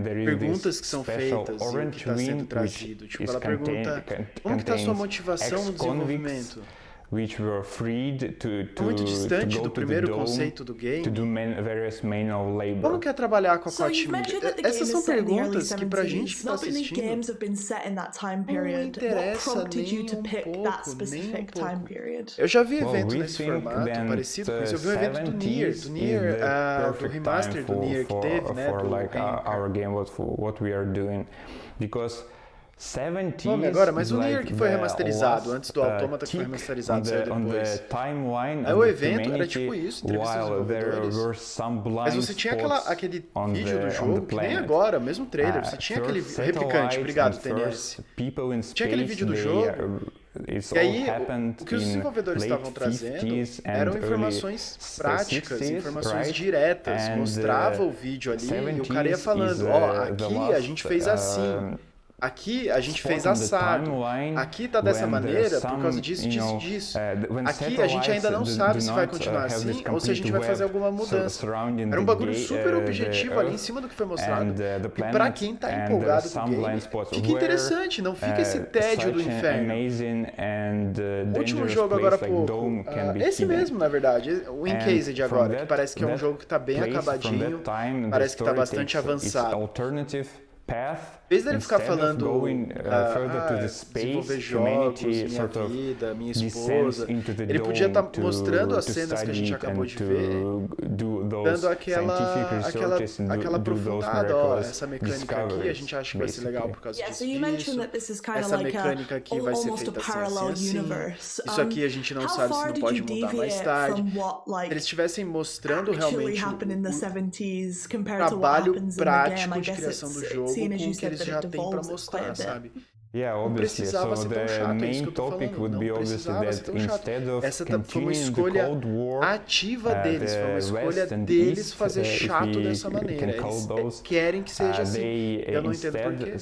Perguntas que são feitas e o que está sendo trazido. Tipo, ela pergunta, como que está a sua motivação no desenvolvimento? Muito distante do primeiro conceito do game. Como que é trabalhar com a KOCH Media? Essas são perguntas que pra gente que está assistindo não interessa nem um pouco. Eu já vi evento nesse formato parecido com isso. Eu vi o evento do Nier, do remaster do Nier que teve, né? Nome agora, mas o Nier que foi remasterizado, antes do Automata que foi remasterizado, saiu depois. Aí o evento era tipo isso, entrevistas desenvolvedores. Mas você tinha aquele vídeo do jogo, que nem agora, mesmo trailer, você tinha aquele replicante, obrigado, TNS. Tinha aquele vídeo do jogo, e aí o que os desenvolvedores estavam trazendo eram informações práticas, informações diretas, mostrava o vídeo ali e o cara ia falando, aqui a gente fez assim. Aqui a gente fez assado, aqui tá dessa maneira por causa disso, disso, disso. Aqui a gente ainda não sabe se vai continuar assim ou se a gente vai fazer alguma mudança. Era um bagulho super objetivo ali em cima do que foi mostrado. E pra quem tá empolgado com o game, fica interessante, não fica esse tédio do inferno. O último jogo agora há pouco, esse mesmo na verdade, o Encased agora, que parece que é um jogo que tá bem acabadinho, parece que tá bastante avançado. Em vez dele ficar falando desenvolver jogos, minha vida, minha esposa, ele podia estar mostrando as cenas que a gente acabou de ver, dando aquela aprofundada, essa mecânica aqui a gente acha que vai ser legal por causa disso, essa mecânica aqui vai ser feita assim. Isso aqui a gente não sabe se não pode mudar mais tarde. Se eles estivessem mostrando realmente o trabalho prático de criação do jogo com o que eles já têm pra mostrar, sabe? Não precisava ser tão chato, é isso que eu tô falando. Não precisava ser tão chato. Essa foi uma escolha ativa deles, foi uma escolha deles fazer chato dessa maneira. Eles querem que seja assim. Eu não entendo por quê.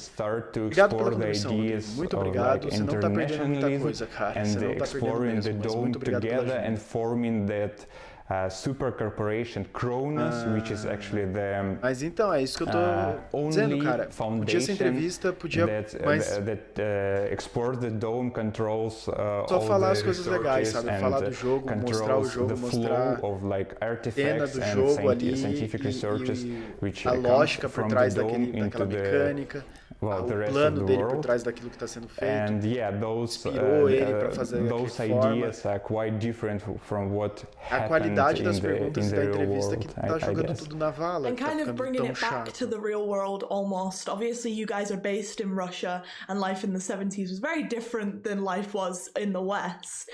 Obrigado pela contribuição, muito obrigado. Você não tá perdendo muita coisa, cara. Você não tá perdendo mesmo, mas muito obrigado pela ajuda. Super corporation Kronos, which is actually the mas então é isso que eu tô dizendo, cara. Podia ser entrevista, podia mas export the dome controls só falar as coisas legais, sabe? Falar do jogo, mostrar o jogo, mostrar a cena do jogo ali e a lógica por trás daquela mecânica. O plano dele por trás daquilo que está sendo feito, inspirou ele para fazer a qualidade das perguntas da entrevista que tá jogando tudo na vala, que tá ficando tão chato. To the real world almost. Obviously you guys are based in Russia and life in the 70s was very different than life was in the West.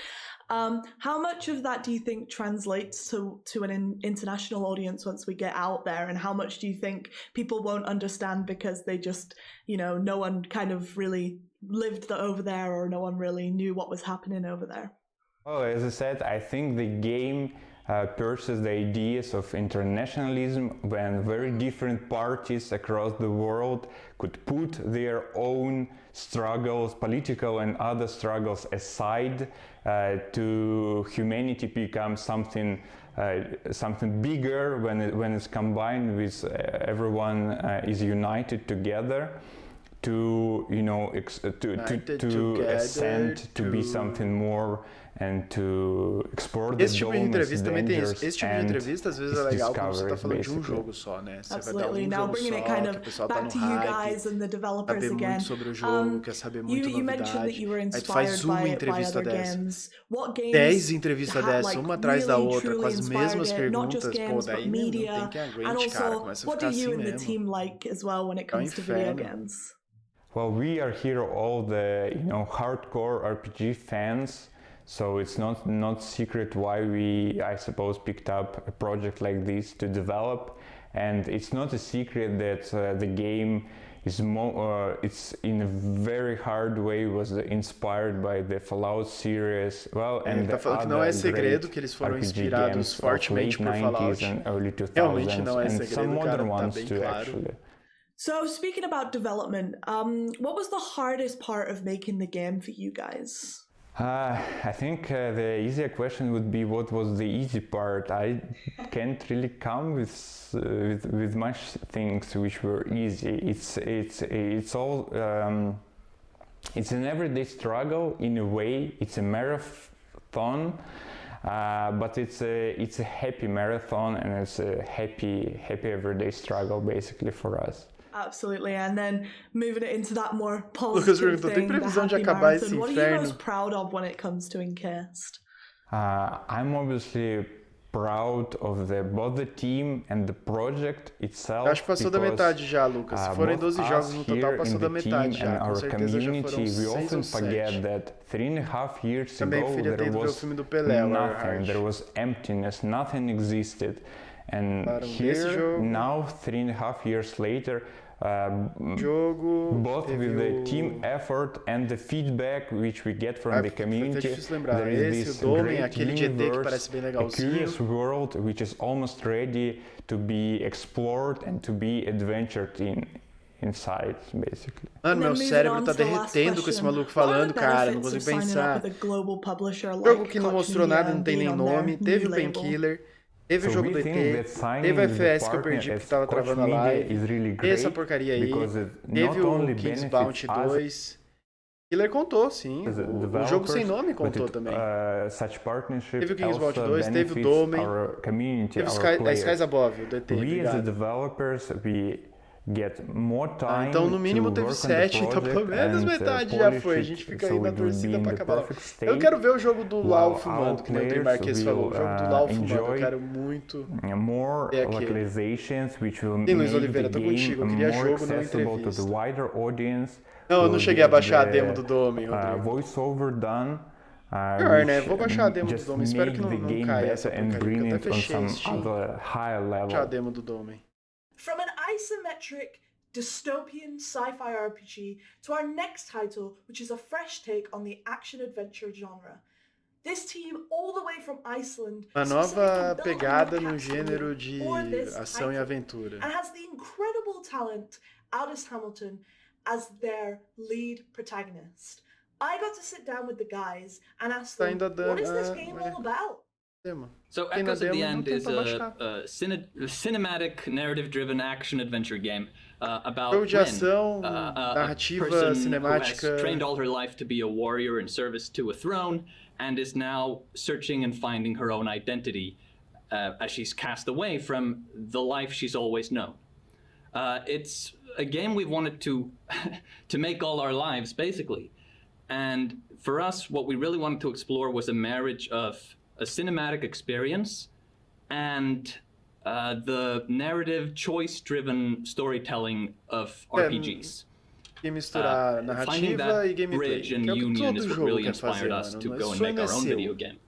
How much of that do you think translates to an international audience once we get out there, and how much do you think people won't understand because they just, no one kind of really lived over there, or no one really knew what was happening over there? Well, as I said, I think the game pursues the ideas of internationalism when very different parties across the world could put their own struggles, political and other struggles aside to humanity become something bigger when it's combined with everyone is united together to ascend to be something more and to explore the dome as dangers. Esse tipo de entrevista às vezes é legal quando você tá falando de um jogo só, né? Você vai dar um jogo só, que o pessoal tá no hype, saber muito sobre o jogo, quer saber muito novidade. Aí tu faz uma entrevista dessa, 10 entrevistas dessa, uma atrás da outra, com as mesmas perguntas, pô, daí não tem que aguente, cara, começa a ficar assim mesmo. É um inferno. Well, we are here all the hardcore RPG fans, so it's not secret why we, I suppose, picked up a project like this to develop, and it's not a secret that the game is it's in a very hard way was inspired by the Fallout series. Well, and tá falando que não é segredo que eles foram inspirados fortemente por Fallout. Realmente não é segredo, cara, tá bem claro. Actually. So speaking about development, what was the hardest part of making the game for you guys? I think the easier question would be what was the easy part. I can't really come with much things which were easy. It's all it's an everyday struggle in a way. It's a marathon, but it's a happy marathon, and it's a happy everyday struggle basically for us. Absolutely, and then moving it into that more positive thing, tem previsão de acabar esse what inferno? are you most proud of when it comes to Incast? I'm obviously proud of both the team and the project itself. Eu acho que passou da metade já, Lucas. Se forem 12 jogos no total, passou da metade já. Com certeza já foram 6 ou 7. That 3.5 years Também ago there was filme do Pelé, nothing, there was emptiness, nothing existed. And here, now 3.5 years later, both with the team effort and the feedback which we get from the community, there is this great universe, a curious world which is almost ready to be explored and to be adventured inside, basically. Mano, meu cérebro tá derretendo com esse maluco falando, cara, não consigo pensar. Jogo que não mostrou nada, não tem nem nome, teve o Painkiller. Teve o jogo do ET, teve o FPS que eu perdi porque tava travando a live, essa porcaria aí, teve o King's Bounty 2. Killer contou, sim. O jogo sem nome contou também. Teve o King's Bounty 2, teve o Dome, teve o Skies Above, o do ET, então no mínimo teve 7, então pelo menos metade já foi. A gente fica aí na torcida pra acabar. Eu quero ver o jogo do LoL fumando, como o André Marques falou. O jogo do LoL fumando, eu quero muito ver aquele. Sim, Luiz Oliveira, tô contigo. Eu queria jogo, não entrevista. Não, eu não cheguei a baixar a demo do Dome, Rodrigo. Pior, né? Vou baixar a demo do Dome. Espero que não caia essa porcaria, que eu até fechei Steam. Baixar a demo do Dome. From an isometric, dystopian sci-fi RPG to our next title, which is a fresh take on the action-adventure genre. This team, all the way from Iceland, uma nova pegada no gênero de ação e aventura. And has the incredible talent Aldous Hamilton as their lead protagonist. I got to sit down with the guys and ask them, what is this game all about? So Echoes of the End is a cinematic, narrative-driven action-adventure game about Ren, a person who has trained all her life to be a warrior in service to a throne and is now searching and finding her own identity as she's cast away from the life she's always known. It's a game we've wanted to make all our lives, basically. And for us, what we really wanted to explore was a marriage of a cinematic experience and the narrative, choice-driven storytelling of RPGs. Misturar narrativa e gameplay. Bridge and union is what really inspired us to go and make our own video game.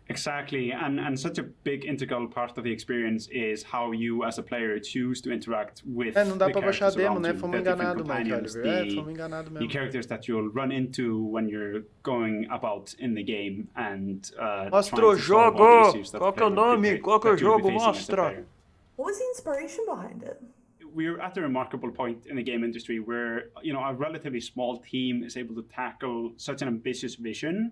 Exactly, and such a big integral part of the experience is how you as a player choose to interact with não dá the pra baixar a characters demo, around né? you, Fomos the different enganados, Mike companions, Oliver. Fomos enganados the mesmo. characters that you'll run into when you're going about in the game and Mostra o jogo! Qual que é o nome? Qual que é o jogo? Mostra! What was the inspiration behind it? We're at a remarkable point in the game industry where, you know, a relatively small team is able to tackle such an ambitious vision,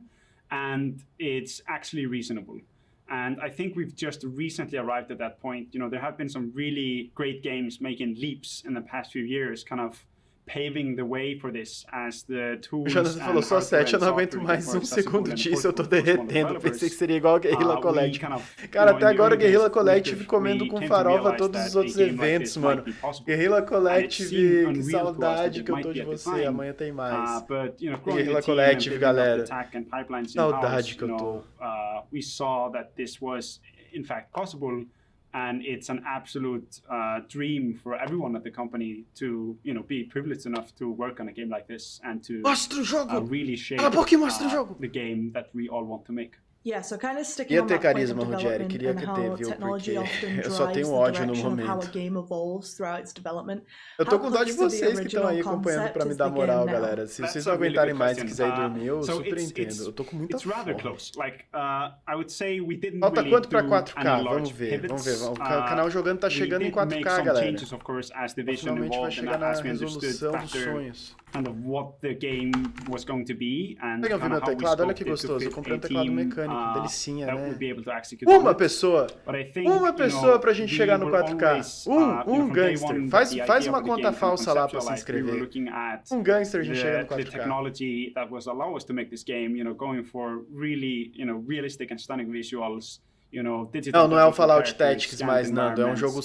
and it's actually reasonable. And I think we've just recently arrived at that point. You know, there have been some really great games making leaps in the past few years, kind of paving the way for this as the tools. O Jonathan falou só 7, eu não aguento mais um segundo disso, eu tô derretendo. Pensei que seria igual a Guerrilla Collective. Cara, até agora o Guerrilla Collective comendo com farofa todos os outros eventos, mano. Guerrilla Collective, que saudade que eu tô de você, amanhã tem mais. Guerrilla Collective, galera. Saudade que eu tô. We saw that this was in fact possible And it's an absolute dream for everyone at the company to, be privileged enough to work on a game like this and to really shape the game that we all want to make. Yeah, so kind of sticking on that point of development and how technology often drives the direction of how a game evolves throughout its development. Eu tô com dó de vocês que estão aí acompanhando pra me dar moral, galera. Se vocês não aguentarem mais e quiserem dormir, eu super entendo. Eu tô com muita fome. Falta quanto pra 4K? Vamos ver. O canal Jogando tá chegando em 4K, galera. Finalmente vai chegar na resolução dos sonhos. Kind of what the game was going to be and Peguei meu teclado, olha que gostoso. Eu comprei um teclado mecânico, delicinha, né? Uma pessoa pra gente chegar no 4K. Um gangster. Faz uma conta falsa lá pra se inscrever. Um gangster a gente chega no 4K. Technology that was allow us to make this game, going for really, realistic and stunning visuals. Não é o Fallout Tactics mais, Nando. É um jogo...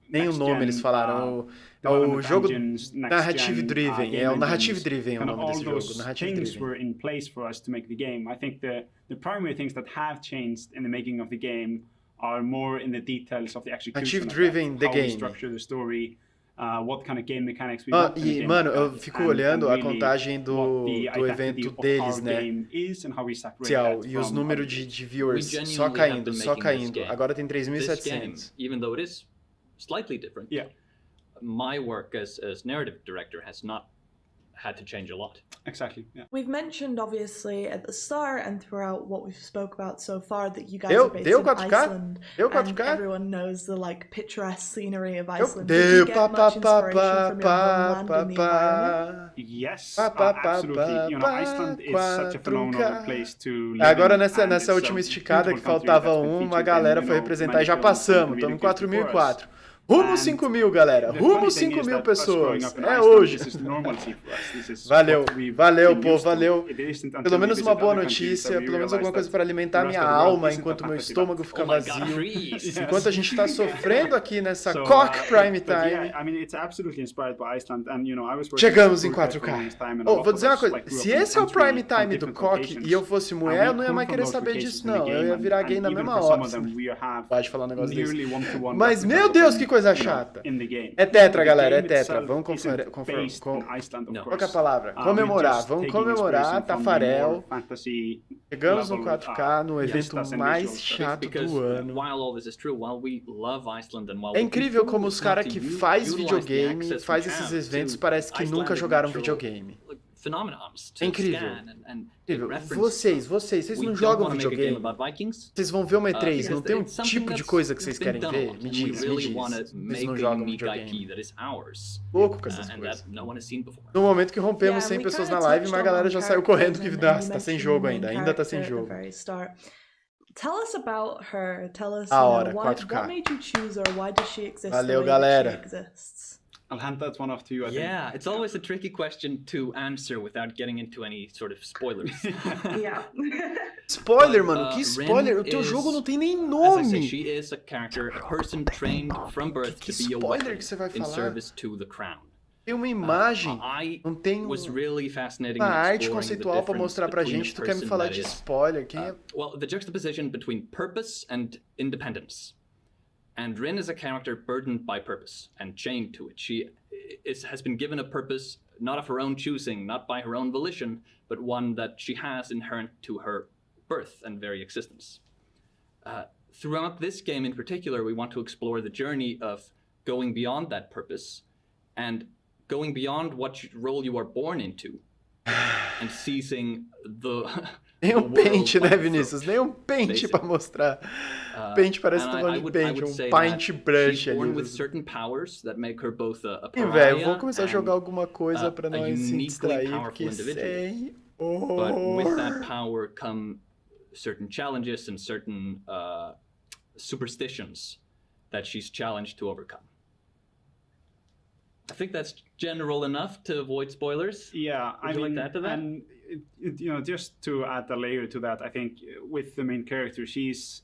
Nem o nome eles falaram. É o jogo Narrative Driven. É o Narrative Driven o nome desse jogo. Narrative Driven. Were in place for us to make the game. I think the primary things that have changed in the making of the game are more in the details of the execution. Narrative Driven, the game. How we structure the story. What kind of game mechanics we want. E, mano, eu fico olhando a contagem do evento deles, né? E os números de viewers só caindo. Agora tem 3.700. Even though it is slightly different, my work as narrative director has not had to change a lot. Exactly. Yeah. We've mentioned obviously at the start and throughout what we've spoke about so far that you guys are based in Iceland. And everyone knows the picturesque scenery of Iceland. Did you get much inspiration from your homeland and the environment? Yes, absolutely. Iceland is such a phenomenal place to live. Agora nessa última esticada que faltava uma galera foi representar e já passamos. Estamos em 4.004. Rumo 5.000, galera. Rumo 5.000 pessoas. É hoje. Valeu, pô, valeu. Pelo menos uma boa notícia, pelo menos alguma coisa para alimentar minha alma enquanto meu estômago fica vazio. Enquanto a gente tá sofrendo aqui nessa KOCH Primetime. Chegamos em 4K. Vou dizer uma coisa. Se esse é o Prime Time do KOCH e eu fosse mulher, eu não ia mais querer saber disso, não. Eu ia virar gay na mesma hora. Pode falar um negócio desse. Mas, meu Deus, que coisa chata. É tetra, galera, é tetra. Vamos conferir. Qual que é a palavra? Comemorar. Vamos comemorar, Tafarel. Chegamos no 4K, no evento mais chato do ano. É incrível como os caras que faz videogame, faz esses eventos, parece que nunca jogaram videogame. É incrível. Vocês não jogam videogame? Vocês vão ver uma E3, não tem um tipo de coisa que vocês querem ver? Me diz. Vocês não jogam videogame. Louco com essas coisas. No momento que rompemos 100 pessoas na live, uma galera já saiu correndo que tá sem jogo ainda tá sem jogo. Tell us about her. Tell us what made you choose her? Why does she exist? Valeu, galera. I'll hand that one off to you, I think. Yeah, it's always a tricky question to answer without getting into any sort of spoilers. Spoiler, mano, que spoiler? O teu jogo não tem nem nome. As I say, she is a character, a person trained from birth to be a weapon in service to the crown. Tem uma imagem, não tem uma arte conceitual pra mostrar pra gente. Tu quer me falar de spoiler? Quem é? Well, the juxtaposition between purpose and independence. And Rin is a character burdened by purpose and chained to it. She has been given a purpose not of her own choosing, not by her own volition, but one that she has inherent to her birth and very existence. Throughout this game in particular, we want to explore the journey of going beyond that purpose and going beyond what role you are born into and seizing the... Nem um pente, né, Vinícius? Nem um pente pra mostrar. Pente parece que tá falando de pente, um paintbrush ali. E, velho, vou começar a jogar alguma coisa pra nós se distrair, porque sei... But with that power come certain challenges and certain superstitions that she's challenged to overcome. I think that's general enough to avoid spoilers. Yeah, Would you like to add to that? And just to add a layer to that, I think with the main character, she's,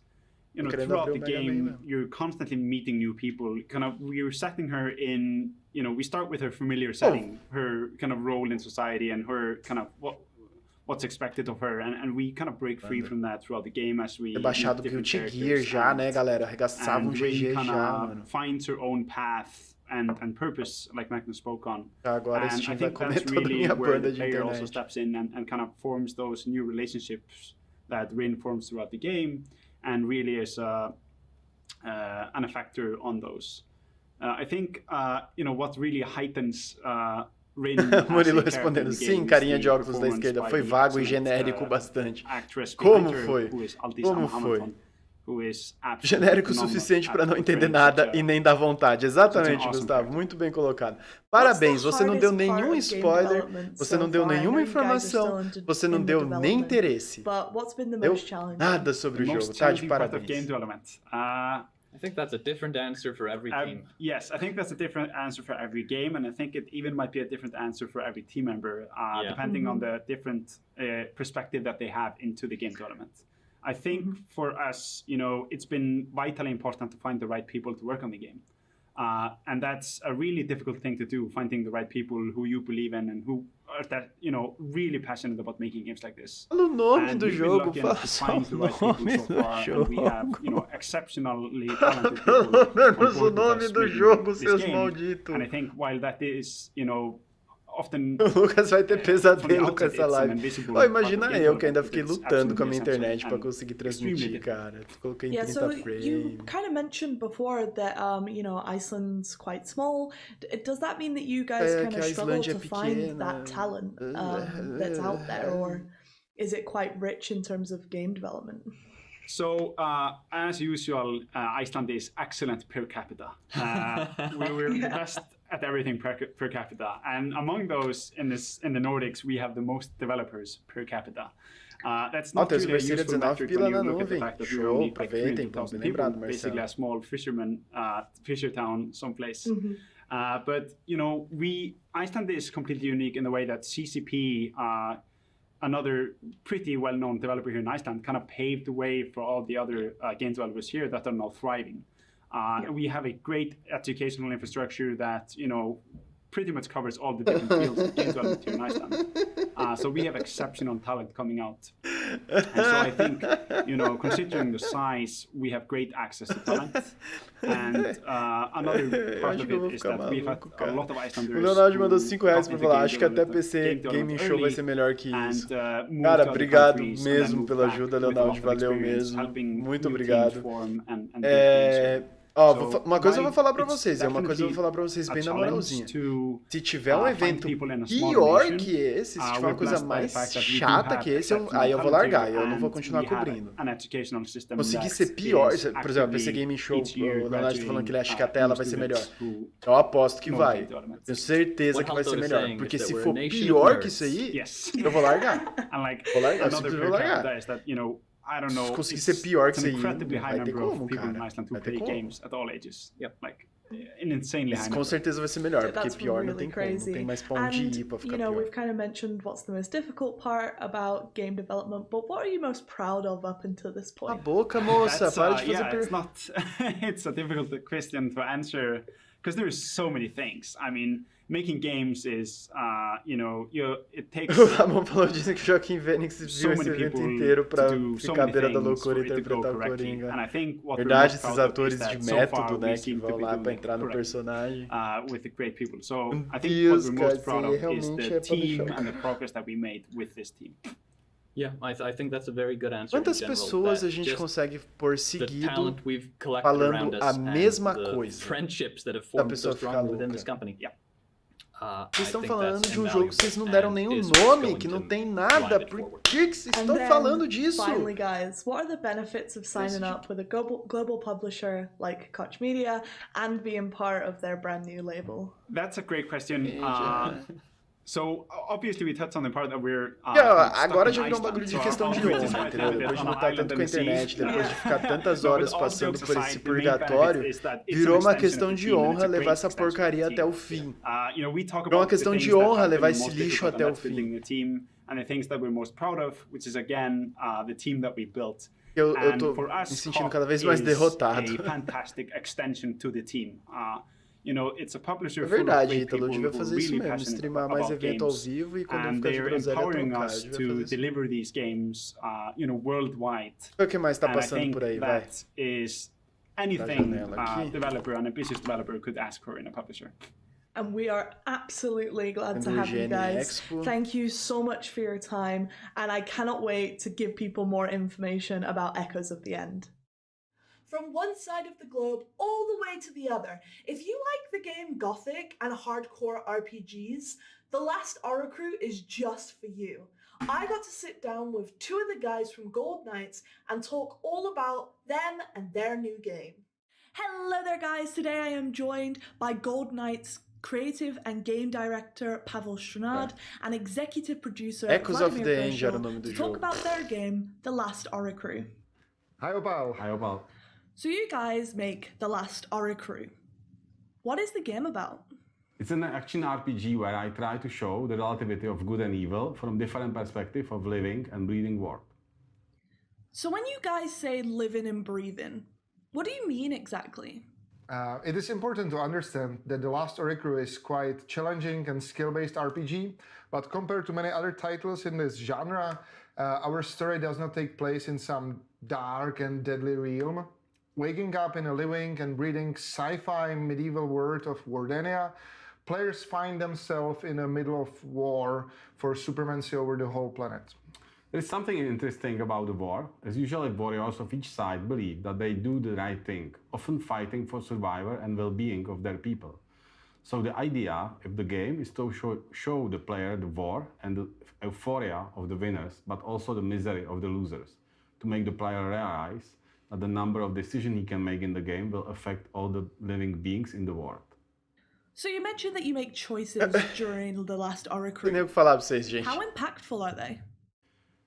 throughout the game, you're constantly meeting new people. We're setting her in, we start with her familiar setting, her kind of role in society, and her kind of what what's expected of her, and we kind of break free from that throughout the game as we baixado Guilty Gear já, né, galera? Arregaçava GG já, mano. Finds her own path and purpose, like Magnus spoke on. Agora and Steam I think vai comer that's toda really minha where banda the de player internet. also steps in and kind of forms those new relationships that Rin forms throughout the game, and really is an effector on those. I think what really heightens Rin Murilo respondendo, sim, carinha de óculos da esquerda, foi vago e genérico bastante. Como foi? Como foi? Genérico o suficiente para não entender nada e nem dar vontade. Exatamente, Gustavo. Muito bem colocado. Parabéns, você não deu nenhum spoiler, você não deu nenhuma informação, você não deu nem interesse. Deu nada sobre o jogo, tá? De parabéns. I think that's a different answer for every team. Yes, I think that's a different answer for every game, and I think it even might be a different answer for every team member, depending on the different perspective that they have into the game development. I think for us, it's been vitally important to find the right people to work on the game. And that's a really difficult thing to do, finding the right people who you believe in and who are really passionate about making games like this. Fala o nome do jogo, faça o nome do jogo. We have, exceptionally talented people o nome do jogo, seus malditos. And I think while that is, often o Lucas vai ter pesadelo com essa live. Imagina eu que ainda fiquei lutando com a minha internet para conseguir transmitir, cara. Coloquei em 30 frames. You kind of mentioned before that Iceland's quite small. Does that mean that you guys kind of struggle to find that talent that's out there, or is it quite rich in terms of game development? So, as usual, Iceland is excellent per capita. We're the best at everything per capita. And among those in the Nordics, we have the most developers per capita. That's not really a useful metric when you look at the fact that we're only like 300,000 people, basically a small fisher town someplace. But, Iceland is completely unique in the way that CCP, another pretty well-known developer here in Iceland, kind of paved the way for all the other game developers here that are now thriving. We have a great educational infrastructure that, pretty much covers all the different fields of game development here in Iceland. So we have exceptional talent coming out. And so I think, considering the size, we have great access to talent. And another part of it is that we've had a lot of Icelanders. O Leonardo mandou R$5 pra falar, acho que até PC Gaming Show vai ser melhor que isso. Cara, obrigado mesmo pela ajuda, Leonardo, valeu mesmo. Muito obrigado. Uma coisa eu vou falar pra vocês, bem na moralzinha. Se tiver um evento pior que esse, se tiver uma coisa mais chata que esse, aí eu vou largar, eu não vou continuar cobrindo. Conseguir ser pior, por exemplo, a PC Gaming Show, o Leonardo tá falando que ele acha que a tela vai ser melhor. Eu aposto que vai. Tenho certeza que vai ser melhor. Porque se for pior que isso aí, eu vou largar. Eu simplesmente vou largar. I don't know. Conseguir ser pior que isso aí, incredibly high number of people in Iceland who play games at all ages. Like an insanely high number. Com certeza vai ser melhor, porque pior não tem como, não tem mais pra onde ir pra ficar pior. We've kind of mentioned what's the most difficult part about game development, but what are you most proud of up until this point? A boca, moça, para de fazer it's a difficult question to answer because there's so many things. I mean, making games is, it takes o Ramon falou disso que o Joaquim Phoenix viu esse evento inteiro pra ficar à beira da loucura e interpretar o Coringa. Verdade, esses atores de método, né, que vão lá pra entrar no personagem. With the great people. So I think what we're most proud of is the team and the progress that we made with this team. Yeah, I think that's a very good answer. Quantas pessoas a gente consegue pôr seguido falando a mesma coisa? Friendships that have formed so strong within this company. Yeah. Vocês estão falando de um jogo que vocês não deram nenhum nome, que não tem nada. Por que vocês estão falando disso? Finally, guys, what are the benefits of signing up with a global publisher like Koch Media and being part of their brand new label? That's a great question. So, obviously, we touched on the part that we're... agora já virou um bagulho de questão de honra, entendeu? Depois de lutar tanto com a internet, depois de ficar tantas horas passando por esse purgatório, virou uma questão de honra levar essa porcaria até o fim. Virou uma questão de honra levar esse lixo até o fim. And the things that we're most proud of, which is again the team that we built. Eu tô me sentindo cada vez mais derrotado. A fantastic extension to the team. You know, it's a publisher É verdade, Ítalo, eu devia fazer isso mesmo, streamar mais evento ao vivo e quando eu ficar de groselha trocar. Us to deliver these games, you know, worldwide. O que mais está passando por aí, vai? That is anything a developer, an ambitious developer could ask for in a publisher. And we are absolutely glad to have you guys. Thank you so much for your time, and I cannot wait to give people more information about Echoes of the End. From one side of the globe all the way to the other, if you like the game Gothic and hardcore RPGs, The Last Oricru is just for you. I got to sit down with two of the guys from Gold Knights and talk all about them and their new game. Hello there guys, today I am joined by Gold Knights creative and game director Pavel Strnad and executive producer Vladimir Gershel to talk about their game, The Last Oricru. Hi Opal. Hi Opal. So you guys make The Last Oricru. What is the game about? It's an action RPG where I try to show the relativity of good and evil from different perspectives of living and breathing world. So when you guys say living and breathing, what do you mean exactly? It is important to understand that The Last Oricru is quite challenging and skill-based RPG, but compared to many other titles in this genre, our story does not take place in some dark and deadly realm. Waking up in a living and breathing sci-fi medieval world of Wardenia, players find themselves in the middle of war for supremacy over the whole planet. There is something interesting about the war, as usually warriors of each side believe that they do the right thing, often fighting for survival and well-being of their people. So the idea of the game is to show the player the war and the euphoria of the winners, but also the misery of the losers, to make the player realize that the number of decisions he can make in the game will affect all the living beings in the world. So you mentioned that you make choices during The Last Oricru. How impactful are they?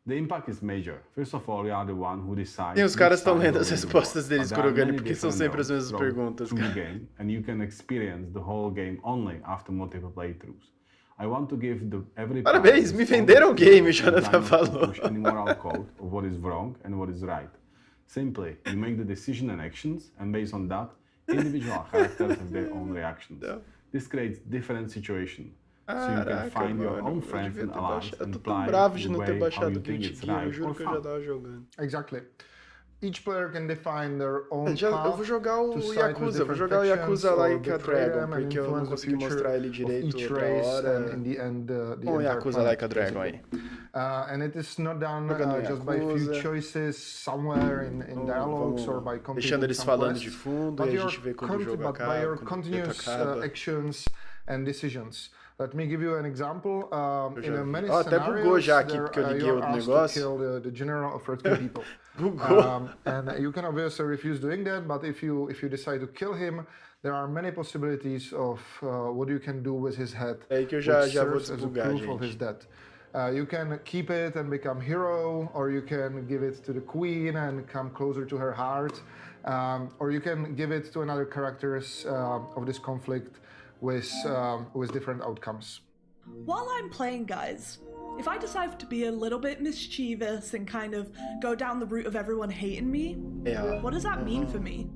The impact is major. First of all, you are the one who decides. E os caras estão lendo as respostas deles por Ogani, porque são sempre as mesmas perguntas. Game, and you can experience the whole game only after multiple playthroughs. I want to give every Parabéns, me venderam o game, o Jonathan falou. Push any moral code of what is wrong and what is right. Simply, you make the decision and actions, and based on that, individual characters have their own reactions. This creates different situations. So you can find your own friends and allies and apply the way how you think it's right or fun. Exactly. Each player can define their own path. Eu vou jogar o Yakuza, vou jogar o Yakuza Like a Dragon, porque eu não consegui mostrar ele direito outra hora. O Yakuza Like a Dragon aí. And it is not done just by few choices somewhere in dialogues or by deixando eles falando de fundo e a gente vê quando o jogo acaba, by your continuous actions and decisions. Let me give you an example. In many até bugou já aqui porque eu liguei o negócio. Kill the general of Earthquake people. Bugou. And you can obviously refuse doing that, but if you decide to kill him, there are many possibilities of what you can do with his head. É aí que eu já vou desbugar, gente. You can keep it and become hero, or you can give it to the queen and come closer to her heart, or you can give it to another characters of this conflict with different outcomes. While I'm playing, guys, if I decide to be a little bit mischievous and kind of go down the route of everyone hating me, what does that mean for me?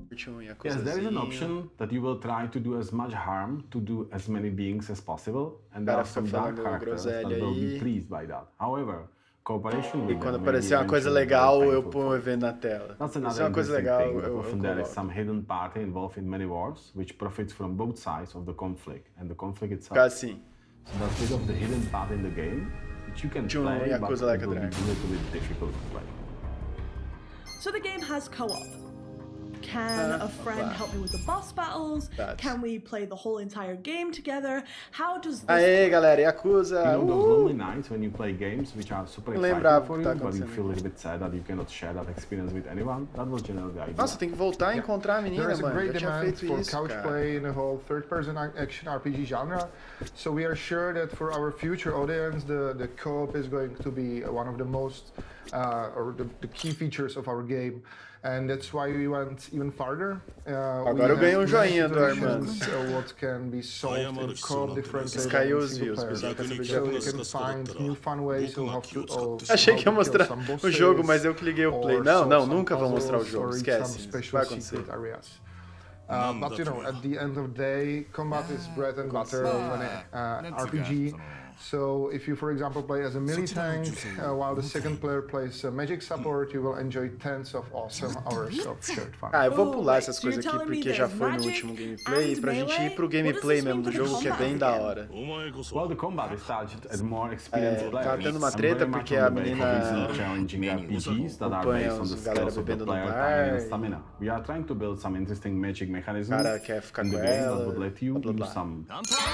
Yes, there is an option that you will try to do as much harm to do as many beings as possible, and there are some dark characters that will be pleased by that. However, cooperation with E quando aparecer uma coisa legal, eu ponho o evento na tela. Se é uma coisa legal, often there is some hidden party involved in many wars, which profits from both sides of the conflict and the conflict itself. Assim. So that's bit of the hidden part in the game, which you can play, but it will be a little bit difficult to play. So the game has co-op. Can a friend help me with the boss battles? Can we play the whole entire game together? How does this Aê, galera, Yakuza! You know those lonely nights when you play games which are super exciting for you, but you feel a little bit sad that you cannot share that experience with anyone? That was generally the idea. Nossa, tem que voltar a encontrar a menina, mano. There is a great demand for couch play in the whole third-person action RPG genre. So we are sure that for our future audience, the co-op is going to be one of the most, or the key features of our game. And that's why we went even farther. Agora eu ganhei joinha do Armando. What can be solved in co-op differently. Caiu os views, pessoal. So you can find new fun ways to how to. Achei que ia mostrar o jogo, mas eu que liguei o play. Não, nunca vou mostrar o jogo. Esquece. Vai acontecer. But you know, at the end of the day, combat is bread and butter when RPG. So if you, for example, play as a melee tank, while the second player plays a magic support, you will enjoy tens of awesome hours of shared fun. Eu vou pular essas coisas aqui porque já foi no último gameplay, pra gente ir pro gameplay mesmo do jogo, que é bem da hora. Well, the combat is started as more experienced players. Tá tendo uma treta porque a menina acompanha os galera bebendo no bar. We are trying to build some interesting magic mechanisms O cara quer ficar com that ela, would let you blá, blá, use blá. some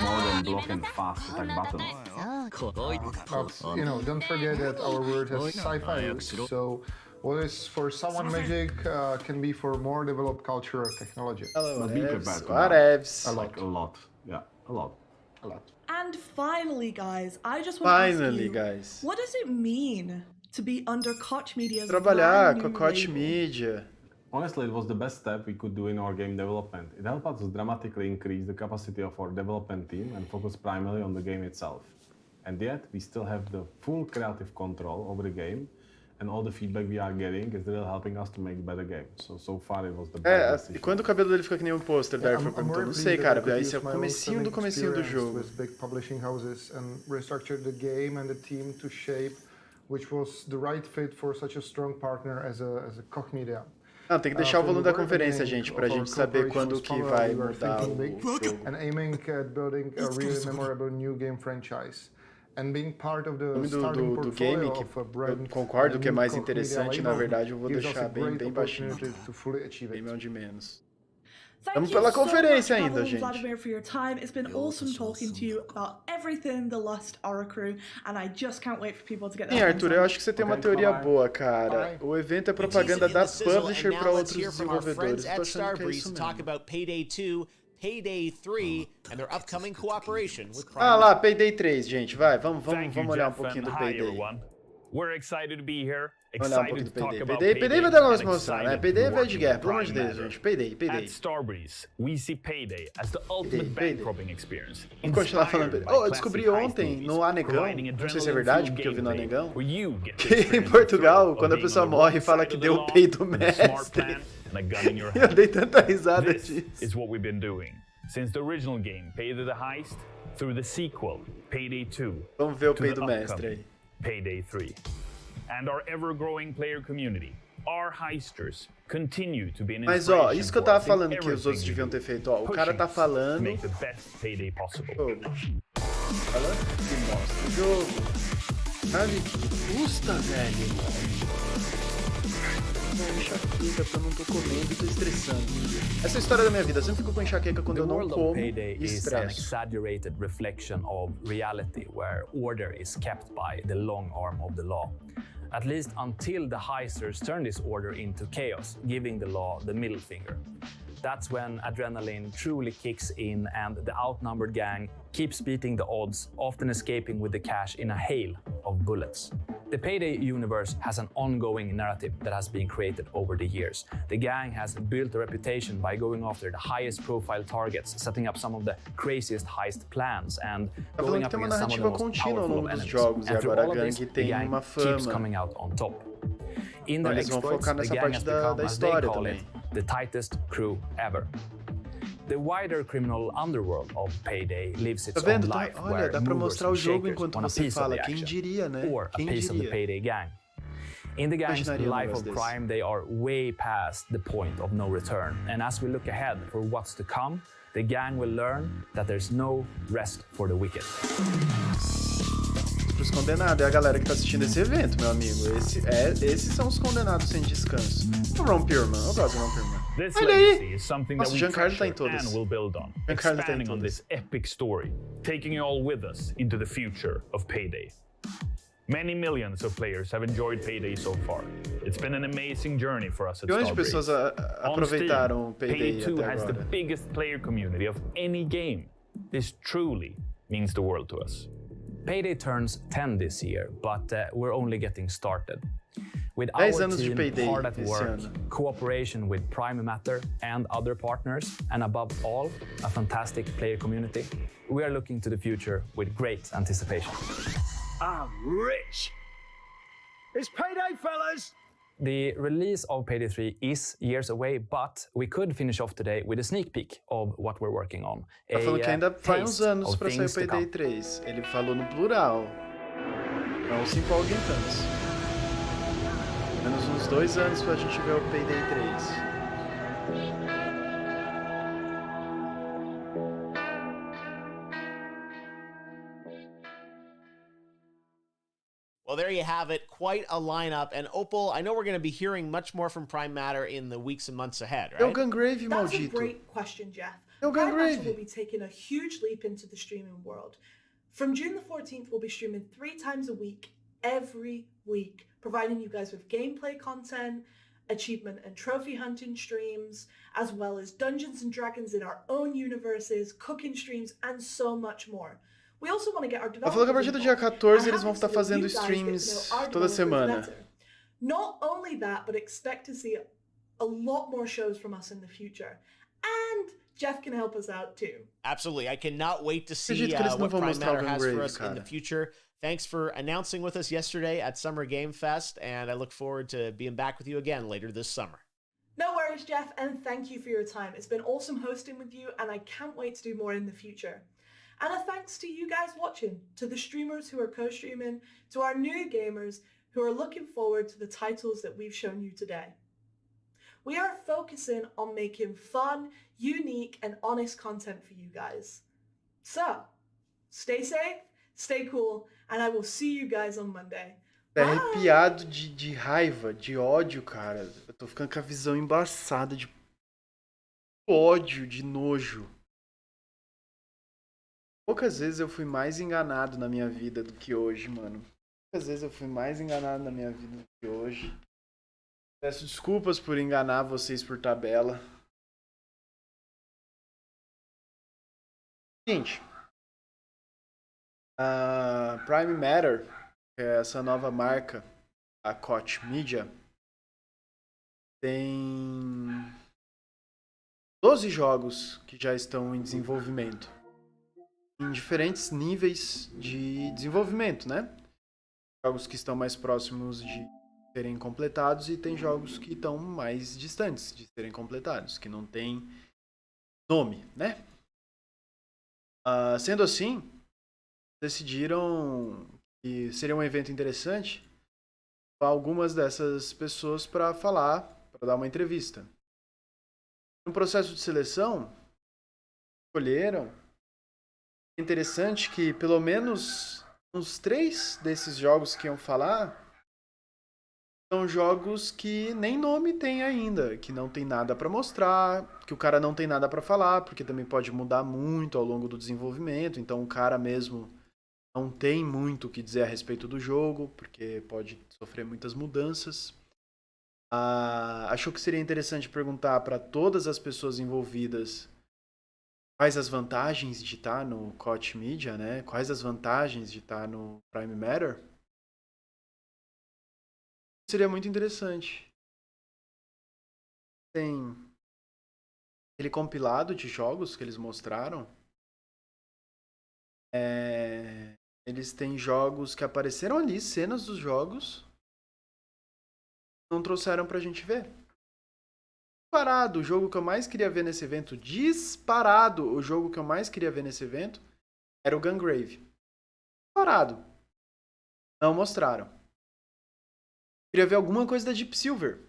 more than block and fast attack buttons. But, you know, don't forget that our world has sci-fi roots, so what is for someone magic can be for more developed culture or technology. Hello, Be prepared to whatevs. like a lot. Yeah, a lot. And finally, guys, I just want to ask you, guys. what does it mean to be under KOCH Media's Trabalhar brand com a new KOCH label? Media. Honestly, it was the best step we could do in our game development. It helped us dramatically increase the capacity of our development team and focus primarily on the game itself. And yet, we still have the full creative control over the game, and all the feedback we are getting is really helping us to make better games. So far, it was the best decision. E quando o cabelo dele fica que nem um pôster, Dark perguntou, não sei, cara, aí é o comecinho do jogo. With big publishing houses and restructured the game and the team to shape which was the right fit for such a strong partner as a KOCH Media. Não, tem que deixar o volume da conferência, gente, pra gente saber quando que vai mudar o jogo. And aiming at building a really memorable new game franchise. And being part of the starting do game, portfolio que of a brand, eu concordo que é mais KOCH Media interessante, na label, verdade eu vou gives us deixar a bem great baixinho, opportunity to fully achieve bem it. mão de menos. Thank Vamos you pela so conferência much, ainda, Pavel and gente. Vladimir, for your time. It's been awesome talking to you about everything the Lost Aura crew, and I just can't wait for people to get Sim, their Arthur, eu acho que você tem uma teoria boa, cara. O evento é propaganda da publisher para outros desenvolvedores. At Tô achando que é Starbreeze isso to talk mesmo. about Payday 2, Payday 3, and their upcoming cooperation with Prime. Ah lá, Payday 3, gente, vai, vamos olhar um pouquinho do Hi, Payday. everyone. We're excited to be here. Olhar um pouquinho Excited do to talk Payday. about Payday vai dar uma and emoção, né? excited Payday é to velho de work guerra, with pelo amor de Prime Deus, Matter. gente. Payday. At Starbreeze, we see Payday as the ultimate bank robbing experience. Vamos continuar falando Payday. Oh, eu descobri ontem no Anegão, não sei se é verdade, porque eu vi no Anegão, que em Portugal, quando a pessoa morre, fala que deu o peido mestre. Eu dei tanta risada disso. Is what we've been doing since the original game, Payday the Heist, through the sequel, Payday 2. Vamos ver o to the peido mestre upcoming aí. Payday 3. And our ever-growing player community, our heisters, continue to be an Mas ó, inspiration isso que eu for tava us in falando que os everything outros we deviam do, ter feito, ó. O cara tá pushing us to falando. make the best Payday possible. Fala e mostra o jogo. Sabe que custa, velho? Enxaqueca, porque eu não tô comendo e tô estressando. Essa é a história da minha vida. Eu sempre fico com enxaqueca quando eu não como e Is an estresso. exaggerated reflection of reality where order is kept by the long arm of the law. At least until the heisters turn this order into chaos, giving the law the middle finger. That's when adrenaline truly kicks in and the outnumbered gang keeps beating the odds, often escaping with the cash in a hail of bullets. The Payday universe has an ongoing narrative that has been created over the years. The gang has built a reputation by going after the highest profile targets, setting up some of the craziest heist plans, and going up against some of the most powerful of enemies. And through all of this, the gang keeps coming out on top. In their exploits, the gang has become, as they call it, the tightest crew ever. The wider criminal underworld of Payday lives its own life, where movers and shakers want a piece of the action, or a piece of the Payday gang. In the gang's life of crime, they are way past the point of no return. And as we look ahead for what's to come, the gang will learn that there's no rest for the wicked. Os condenados é a galera que tá assistindo esse evento, meu amigo. Esses são os condenados sem descanso. O Ron Perlman, eu gosto do Ron Perlman. This Olha legacy aí! is something Nossa, that we Giancarlo tá em treasure todas. and will build on, Giancarlo tá em expanding on todas. this epic story, taking you all with us into the future of Payday. Many millions of players have enjoyed Payday so far. It's been an amazing journey for us at Milhões de Starbreeze. pessoas aproveitaram o Payday Payday 2 até has the agora. biggest player community of any game. This truly means the world to us. Payday turns 10 this year, but we're only getting started. With 10 our anos de team Payday hard at esse work, ano. cooperation with Prime Matter and other partners, and above all, a fantastic player community, we are looking to the future with great anticipation. I'm rich. It's Payday, fellas. The release of Payday 3 is years away, but we could finish off today with a sneak peek of what we're working on. Tá falando que ainda vai uns anos pra sair o Payday 3. Ele falou no plural. Não se empolguem tantos. Menos uns 2 anos pra gente ver o Payday 3. Well, there you have it. Quite a lineup. And Opal, I know we're going to be hearing much more from Prime Matter in the weeks and months ahead, right? JoGANdo, That's a great question, Jeff. Prime Matter will be taking a huge leap into the streaming world. From June the 14th, we'll be streaming 3 times a week, every week, providing you guys with gameplay content, achievement and trophy hunting streams, as well as Dungeons and Dragons in our own universes, cooking streams, and so much more. We also want to get our Ela falou que a partir do dia 14 eles vão estar fazendo streams toda semana. Not only that, but expect to see a lot more shows from us in the future. And Jeff can help us out too. Absolutely. I cannot wait to see what Prime Matter has for us in the future. Thanks for announcing with us yesterday at Summer Game Fest, and I look forward to being back with you again later this summer. No worries, Jeff, and thank you for your time. It's been awesome hosting with you, and I can't wait to do more in the future. And a thanks to you guys watching, to the streamers who are co-streaming, to our new gamers who are looking forward to the titles that we've shown you today. We are focusing on making fun, unique, and honest content for you guys. So, stay safe, stay cool, and I will see you guys on Monday. É arrepiado de raiva, de ódio, cara. Eu tô ficando com a visão embaçada de ódio, de nojo. Poucas vezes eu fui mais enganado na minha vida do que hoje, mano. Poucas vezes eu fui mais enganado na minha vida do que hoje. Peço desculpas por enganar vocês por tabela. Gente, a Prime Matter, que é essa nova marca, a KOCH Media, tem 12 jogos que já estão em desenvolvimento. Em diferentes níveis de desenvolvimento, né? Jogos que estão mais próximos de serem completados e tem jogos que estão mais distantes de serem completados, que não tem nome, né? Sendo assim, decidiram que seria um evento interessante para algumas dessas pessoas para falar, para dar uma entrevista. No processo de seleção, escolheram. Interessante que pelo menos uns 3 desses jogos que iam falar são jogos que nem nome tem ainda, que não tem nada para mostrar, que o cara não tem nada para falar, porque também pode mudar muito ao longo do desenvolvimento, então o cara mesmo não tem muito o que dizer a respeito do jogo, porque pode sofrer muitas mudanças. Achou que seria interessante perguntar para todas as pessoas envolvidas quais as vantagens de estar no KOCH Media, né? Quais as vantagens de estar no Prime Matter? Seria muito interessante. Tem aquele compilado de jogos que eles mostraram. Eles têm jogos que apareceram ali, cenas dos jogos. Não trouxeram pra gente ver. Disparado, o jogo que eu mais queria ver nesse evento, o jogo que eu mais queria ver nesse evento era o Gungrave. Disparado. Não mostraram. Queria ver alguma coisa da Deep Silver.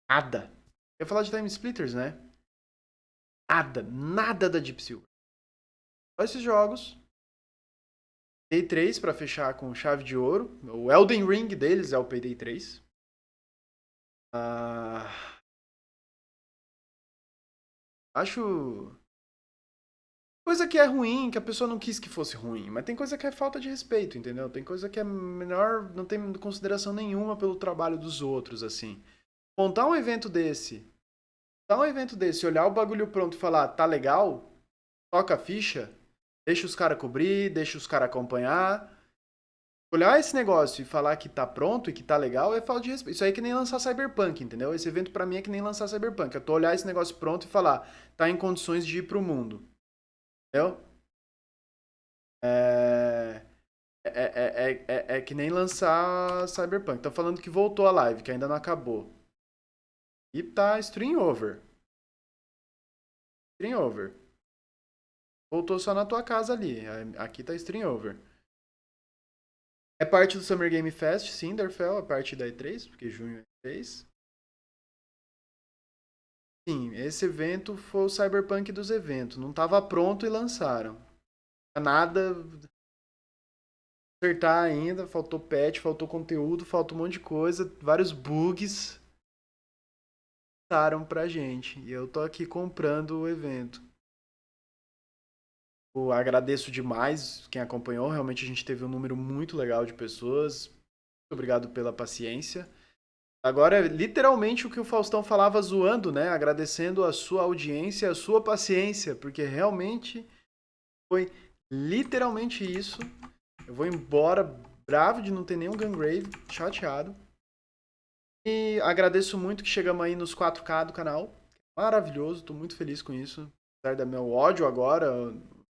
Nada. Eu ia falar de Time Splitters, né? Nada da Deep Silver. Só esses jogos. Payday 3 pra fechar com chave de ouro. O Elden Ring deles é o Payday 3. Acho coisa que é ruim, que a pessoa não quis que fosse ruim, mas tem coisa que é falta de respeito, entendeu? Tem coisa que é menor, não tem consideração nenhuma pelo trabalho dos outros, assim. Montar um evento desse, olhar o bagulho pronto e falar, tá legal, toca a ficha, deixa os caras cobrir, deixa os caras acompanhar. Olhar esse negócio e falar que tá pronto e que tá legal é falta de respeito. Isso aí é que nem lançar Cyberpunk, entendeu? Esse evento pra mim é que nem lançar Cyberpunk. Eu tô olhar esse negócio pronto e falar, tá em condições de ir pro mundo. Entendeu? É que nem lançar Cyberpunk. Tá falando que voltou a live, que ainda não acabou. E tá stream over. Stream over. Voltou só na tua casa ali. Aqui tá stream over. É parte do Summer Game Fest, sim, Derfel. É parte da E3, porque junho é E3. Sim, esse evento foi o Cyberpunk dos eventos. Não tava pronto e lançaram. Nada acertar ainda, faltou patch, faltou conteúdo, faltou um monte de coisa, vários bugs passaram pra gente. E eu tô aqui comprando o evento. Eu agradeço demais quem acompanhou, realmente a gente teve um número muito legal de pessoas. Muito obrigado pela paciência. Agora é literalmente o que o Faustão falava zoando, né? Agradecendo a sua audiência, a sua paciência, porque realmente foi literalmente isso. Eu vou embora bravo de não ter nenhum Gungrave, chateado. E agradeço muito que chegamos aí nos 4K do canal. Maravilhoso, tô muito feliz com isso. Apesar do meu ódio agora,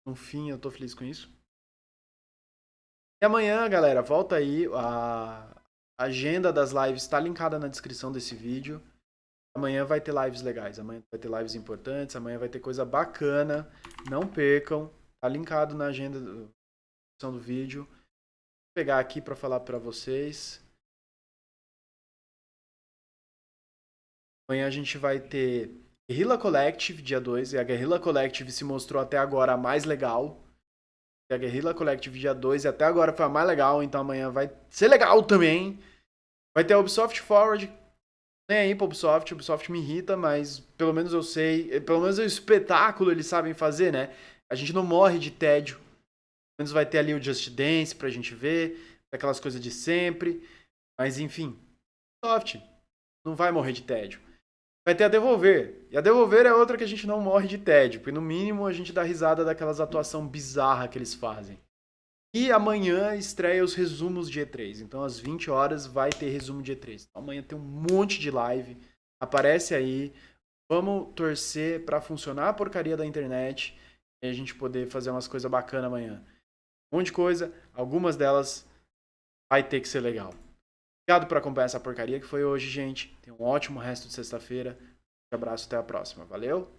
no fim eu tô feliz com isso. E amanhã, galera, volta aí. A agenda das lives tá linkada na descrição desse vídeo. Amanhã vai ter lives legais, amanhã vai ter lives importantes, amanhã vai ter coisa bacana. Não percam, tá linkado na agenda do vídeo. Vou pegar aqui para falar para vocês. Amanhã a gente vai ter Guerrilla Collective, dia 2. E a Guerrilla Collective se mostrou até agora a mais legal. A Guerrilla Collective, dia 2, e até agora foi a mais legal. Então amanhã vai ser legal também. Vai ter a Ubisoft Forward. Nem aí pra Ubisoft. Ubisoft me irrita, mas pelo menos eu sei. Pelo menos o espetáculo eles sabem fazer, né? A gente não morre de tédio. Pelo menos vai ter ali o Just Dance pra gente ver. Aquelas coisas de sempre. Mas enfim. Ubisoft não vai morrer de tédio. Vai ter a Devolver. E a Devolver é outra que a gente não morre de tédio. Porque no mínimo a gente dá risada daquelas atuações bizarras que eles fazem. E amanhã estreia os resumos de E3. Então às 20 horas vai ter resumo de E3. Então, amanhã tem um monte de live. Aparece aí. Vamos torcer pra funcionar a porcaria da internet. E a gente poder fazer umas coisas bacanas amanhã. Um monte de coisa. Algumas delas vai ter que ser legal. Obrigado por acompanhar essa porcaria que foi hoje, gente. Tenha um ótimo resto de sexta-feira. Um abraço, até a próxima. Valeu!